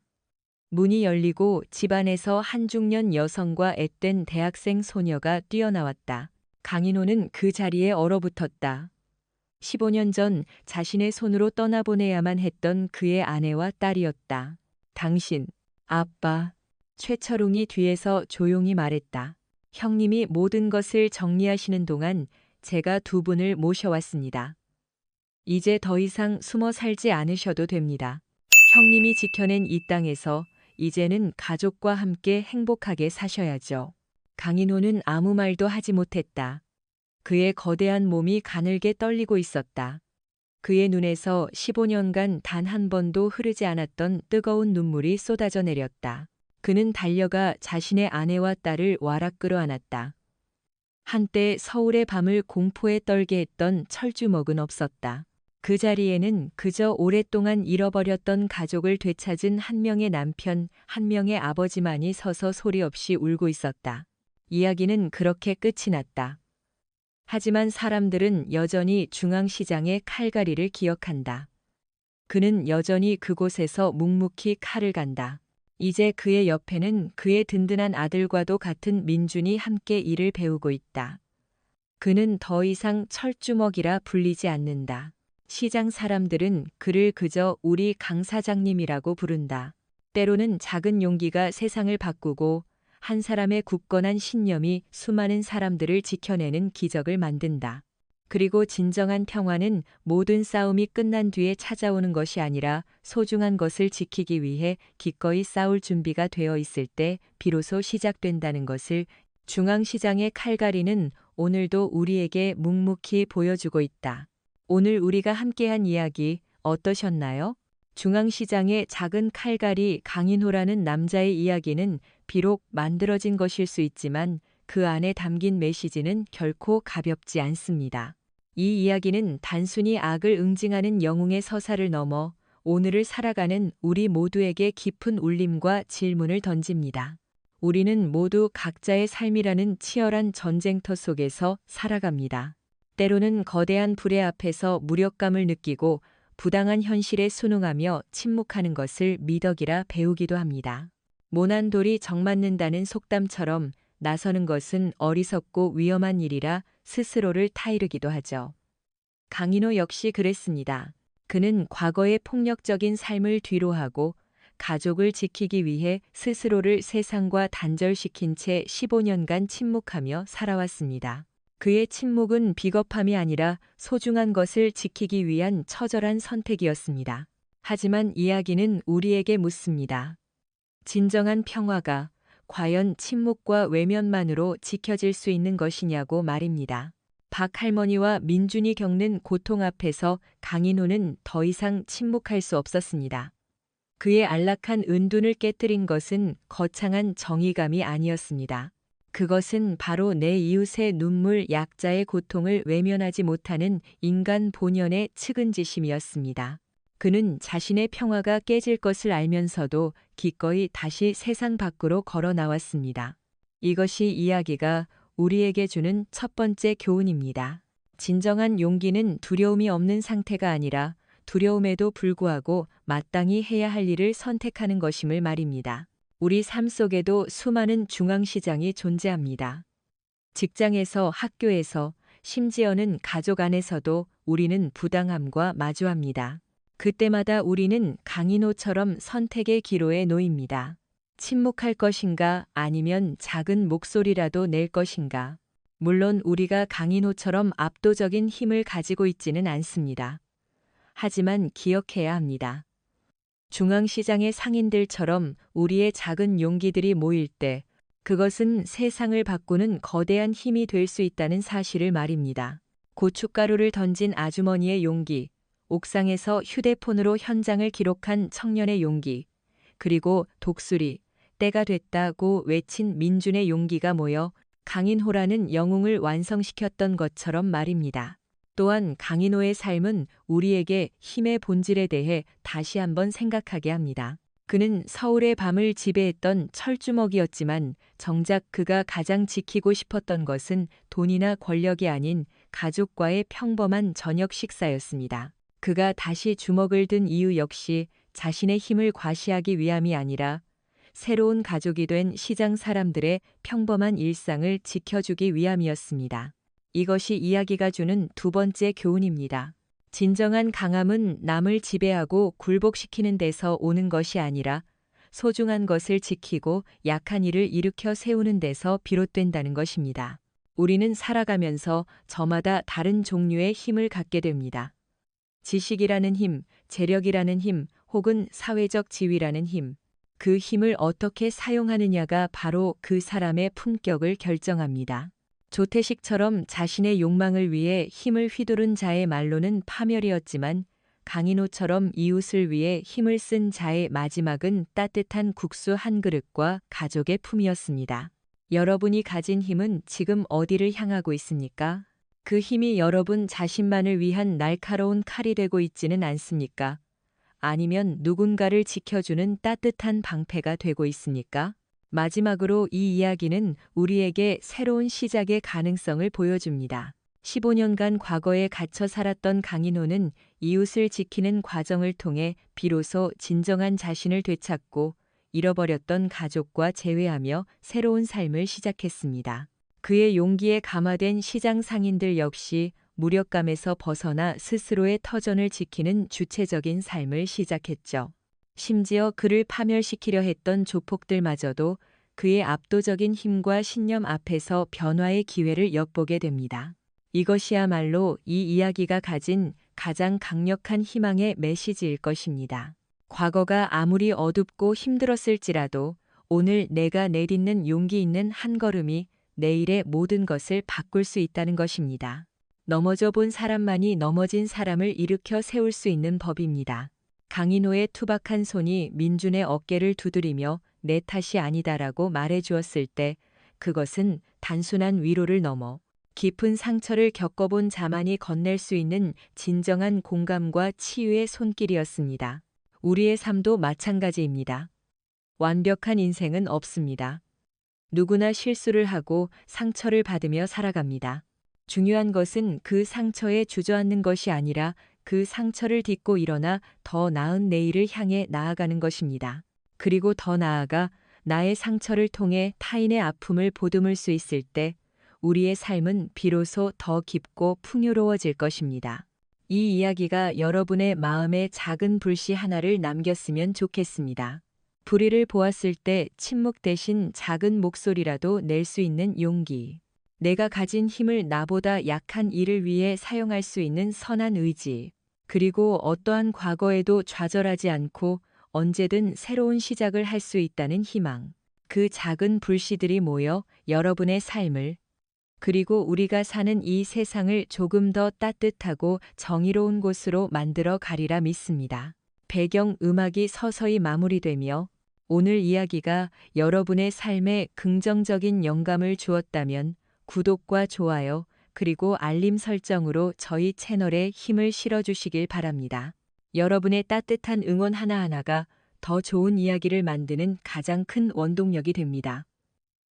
[SPEAKER 1] 문이 열리고 집안에서 한 중년 여성과 앳된 대학생 소녀가 뛰어나왔다. 강인호는 그 자리에 얼어붙었다. 15년 전 자신의 손으로 떠나보내야만 했던 그의 아내와 딸이었다. 당신, 아빠. 최철웅이 뒤에서 조용히 말했다. 형님이 모든 것을 정리하시는 동안 제가 두 분을 모셔왔습니다. 이제 더 이상 숨어 살지 않으셔도 됩니다. 형님이 지켜낸 이 땅에서 이제는 가족과 함께 행복하게 사셔야죠. 강인호는 아무 말도 하지 못했다. 그의 거대한 몸이 가늘게 떨리고 있었다. 그의 눈에서 15년간 단 한 번도 흐르지 않았던 뜨거운 눈물이 쏟아져 내렸다. 그는 달려가 자신의 아내와 딸을 와락 끌어안았다. 한때 서울의 밤을 공포에 떨게 했던 철주먹은 없었다. 그 자리에는 그저 오랫동안 잃어버렸던 가족을 되찾은 한 명의 남편, 한 명의 아버지만이 서서 소리 없이 울고 있었다. 이야기는 그렇게 끝이 났다. 하지만 사람들은 여전히 중앙시장의 칼갈이를 기억한다. 그는 여전히 그곳에서 묵묵히 칼을 간다. 이제 그의 옆에는 그의 든든한 아들과도 같은 민준이 함께 일을 배우고 있다. 그는 더 이상 철주먹이라 불리지 않는다. 시장 사람들은 그를 그저 우리 강 사장님이라고 부른다. 때로는 작은 용기가 세상을 바꾸고 한 사람의 굳건한 신념이 수많은 사람들을 지켜내는 기적을 만든다. 그리고 진정한 평화는 모든 싸움이 끝난 뒤에 찾아오는 것이 아니라 소중한 것을 지키기 위해 기꺼이 싸울 준비가 되어 있을 때 비로소 시작된다는 것을 중앙시장의 칼갈이는 오늘도 우리에게 묵묵히 보여주고 있다. 오늘 우리가 함께한 이야기 어떠셨나요? 중앙시장의 작은 칼갈이 강인호라는 남자의 이야기는 비록 만들어진 것일 수 있지만 그 안에 담긴 메시지는 결코 가볍지 않습니다. 이 이야기는 단순히 악을 응징하는 영웅의 서사를 넘어 오늘을 살아가는 우리 모두에게 깊은 울림과 질문을 던집니다. 우리는 모두 각자의 삶이라는 치열한 전쟁터 속에서 살아갑니다. 때로는 거대한 불의 앞에서 무력감을 느끼고 부당한 현실에 순응하며 침묵하는 것을 미덕이라 배우기도 합니다. 모난 돌이 정맞는다는 속담처럼 나서는 것은 어리석고 위험한 일이라 스스로를 타이르기도 하죠. 강인호 역시 그랬습니다. 그는 과거의 폭력적인 삶을 뒤로하고 가족을 지키기 위해 스스로를 세상과 단절시킨 채 15년간 침묵하며 살아왔습니다. 그의 침묵은 비겁함이 아니라 소중한 것을 지키기 위한 처절한 선택이었습니다. 하지만 이야기는 우리에게 묻습니다. 진정한 평화가 과연 침묵과 외면만으로 지켜질 수 있는 것이냐고 말입니다. 박 할머니와 민준이 겪는 고통 앞에서 강인호는 더 이상 침묵할 수 없었습니다. 그의 안락한 은둔을 깨뜨린 것은 거창한 정의감이 아니었습니다. 그것은 바로 내 이웃의 눈물, 약자의 고통을 외면하지 못하는 인간 본연의 측은지심이었습니다. 그는 자신의 평화가 깨질 것을 알면서도 기꺼이 다시 세상 밖으로 걸어 나왔습니다. 이것이 이야기가 우리에게 주는 첫 번째 교훈입니다. 진정한 용기는 두려움이 없는 상태가 아니라 두려움에도 불구하고 마땅히 해야 할 일을 선택하는 것임을 말입니다. 우리 삶 속에도 수많은 중앙시장이 존재합니다. 직장에서, 학교에서, 심지어는 가족 안에서도 우리는 부당함과 마주합니다. 그때마다 우리는 강인호처럼 선택의 기로에 놓입니다. 침묵할 것인가 아니면 작은 목소리라도 낼 것인가. 물론 우리가 강인호처럼 압도적인 힘을 가지고 있지는 않습니다. 하지만 기억해야 합니다. 중앙시장의 상인들처럼 우리의 작은 용기들이 모일 때 그것은 세상을 바꾸는 거대한 힘이 될 수 있다는 사실을 말입니다. 고춧가루를 던진 아주머니의 용기, 옥상에서 휴대폰으로 현장을 기록한 청년의 용기, 그리고 독수리, 때가 됐다고 외친 민준의 용기가 모여 강인호라는 영웅을 완성시켰던 것처럼 말입니다. 또한 강인호의 삶은 우리에게 힘의 본질에 대해 다시 한번 생각하게 합니다. 그는 서울의 밤을 지배했던 철주먹이었지만 정작 그가 가장 지키고 싶었던 것은 돈이나 권력이 아닌 가족과의 평범한 저녁 식사였습니다. 그가 다시 주먹을 든 이유 역시 자신의 힘을 과시하기 위함이 아니라 새로운 가족이 된 시장 사람들의 평범한 일상을 지켜주기 위함이었습니다. 이것이 이야기가 주는 두 번째 교훈입니다. 진정한 강함은 남을 지배하고 굴복시키는 데서 오는 것이 아니라 소중한 것을 지키고 약한 이를 일으켜 세우는 데서 비롯된다는 것입니다. 우리는 살아가면서 저마다 다른 종류의 힘을 갖게 됩니다. 지식이라는 힘, 재력이라는 힘, 혹은 사회적 지위라는 힘. 그 힘을 어떻게 사용하느냐가 바로 그 사람의 품격을 결정합니다. 조태식처럼 자신의 욕망을 위해 힘을 휘두른 자의 말로는 파멸이었지만 강인호처럼 이웃을 위해 힘을 쓴 자의 마지막은 따뜻한 국수 한 그릇과 가족의 품이었습니다. 여러분이 가진 힘은 지금 어디를 향하고 있습니까? 그 힘이 여러분 자신만을 위한 날카로운 칼이 되고 있지는 않습니까? 아니면 누군가를 지켜주는 따뜻한 방패가 되고 있습니까? 마지막으로 이 이야기는 우리에게 새로운 시작의 가능성을 보여줍니다. 15년간 과거에 갇혀 살았던 강인호는 이웃을 지키는 과정을 통해 비로소 진정한 자신을 되찾고 잃어버렸던 가족과 재회하며 새로운 삶을 시작했습니다. 그의 용기에 감화된 시장 상인들 역시 무력감에서 벗어나 스스로의 터전을 지키는 주체적인 삶을 시작했죠. 심지어 그를 파멸시키려 했던 조폭들마저도 그의 압도적인 힘과 신념 앞에서 변화의 기회를 엿보게 됩니다. 이것이야말로 이 이야기가 가진 가장 강력한 희망의 메시지일 것입니다. 과거가 아무리 어둡고 힘들었을지라도 오늘 내가 내딛는 용기 있는 한 걸음이 내일의 모든 것을 바꿀 수 있다는 것입니다. 넘어져 본 사람만이 넘어진 사람을 일으켜 세울 수 있는 법입니다. 강인호의 투박한 손이 민준의 어깨를 두드리며 내 탓이 아니다라고 말해 주었을 때 그것은 단순한 위로를 넘어 깊은 상처를 겪어본 자만이 건넬 수 있는 진정한 공감과 치유의 손길이었습니다. 우리의 삶도 마찬가지입니다. 완벽한 인생은 없습니다. 누구나 실수를 하고 상처를 받으며 살아갑니다. 중요한 것은 그 상처에 주저앉는 것이 아니라 그 상처를 딛고 일어나 더 나은 내일을 향해 나아가는 것입니다. 그리고 더 나아가 나의 상처를 통해 타인의 아픔을 보듬을 수 있을 때 우리의 삶은 비로소 더 깊고 풍요로워질 것입니다. 이 이야기가 여러분의 마음에 작은 불씨 하나를 남겼으면 좋겠습니다. 불의를 보았을 때 침묵 대신 작은 목소리라도 낼 수 있는 용기. 내가 가진 힘을 나보다 약한 이를 위해 사용할 수 있는 선한 의지. 그리고 어떠한 과거에도 좌절하지 않고 언제든 새로운 시작을 할 수 있다는 희망. 그 작은 불씨들이 모여 여러분의 삶을 그리고 우리가 사는 이 세상을 조금 더 따뜻하고 정의로운 곳으로 만들어 가리라 믿습니다. 배경 음악이 서서히 마무리되며 오늘 이야기가 여러분의 삶에 긍정적인 영감을 주었다면 구독과 좋아요 그리고 알림 설정으로 저희 채널에 힘을 실어주시길 바랍니다. 여러분의 따뜻한 응원 하나하나가 더 좋은 이야기를 만드는 가장 큰 원동력이 됩니다.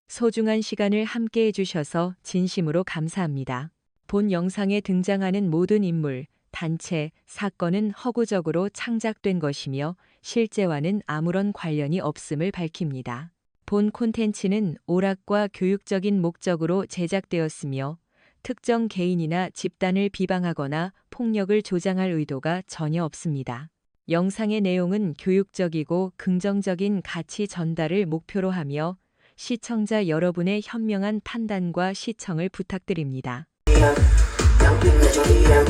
[SPEAKER 1] 소중한 시간을 함께 해주셔서 진심으로 감사합니다. 본 영상에 등장하는 모든 인물, 단체, 사건은 허구적으로 창작된 것이며 실제와는 아무런 관련이 없음을 밝힙니다. 본 콘텐츠는 오락과 교육적인 목적으로 제작되었으며 특정 개인이나 집단을 비방하거나 폭력을 조장할 의도가 전혀 없습니다. 영상의 내용은 교육적이고 긍정적인 가치 전달을 목표로 하며 시청자 여러분의 현명한 판단과 시청을 부탁드립니다.
[SPEAKER 2] Young people,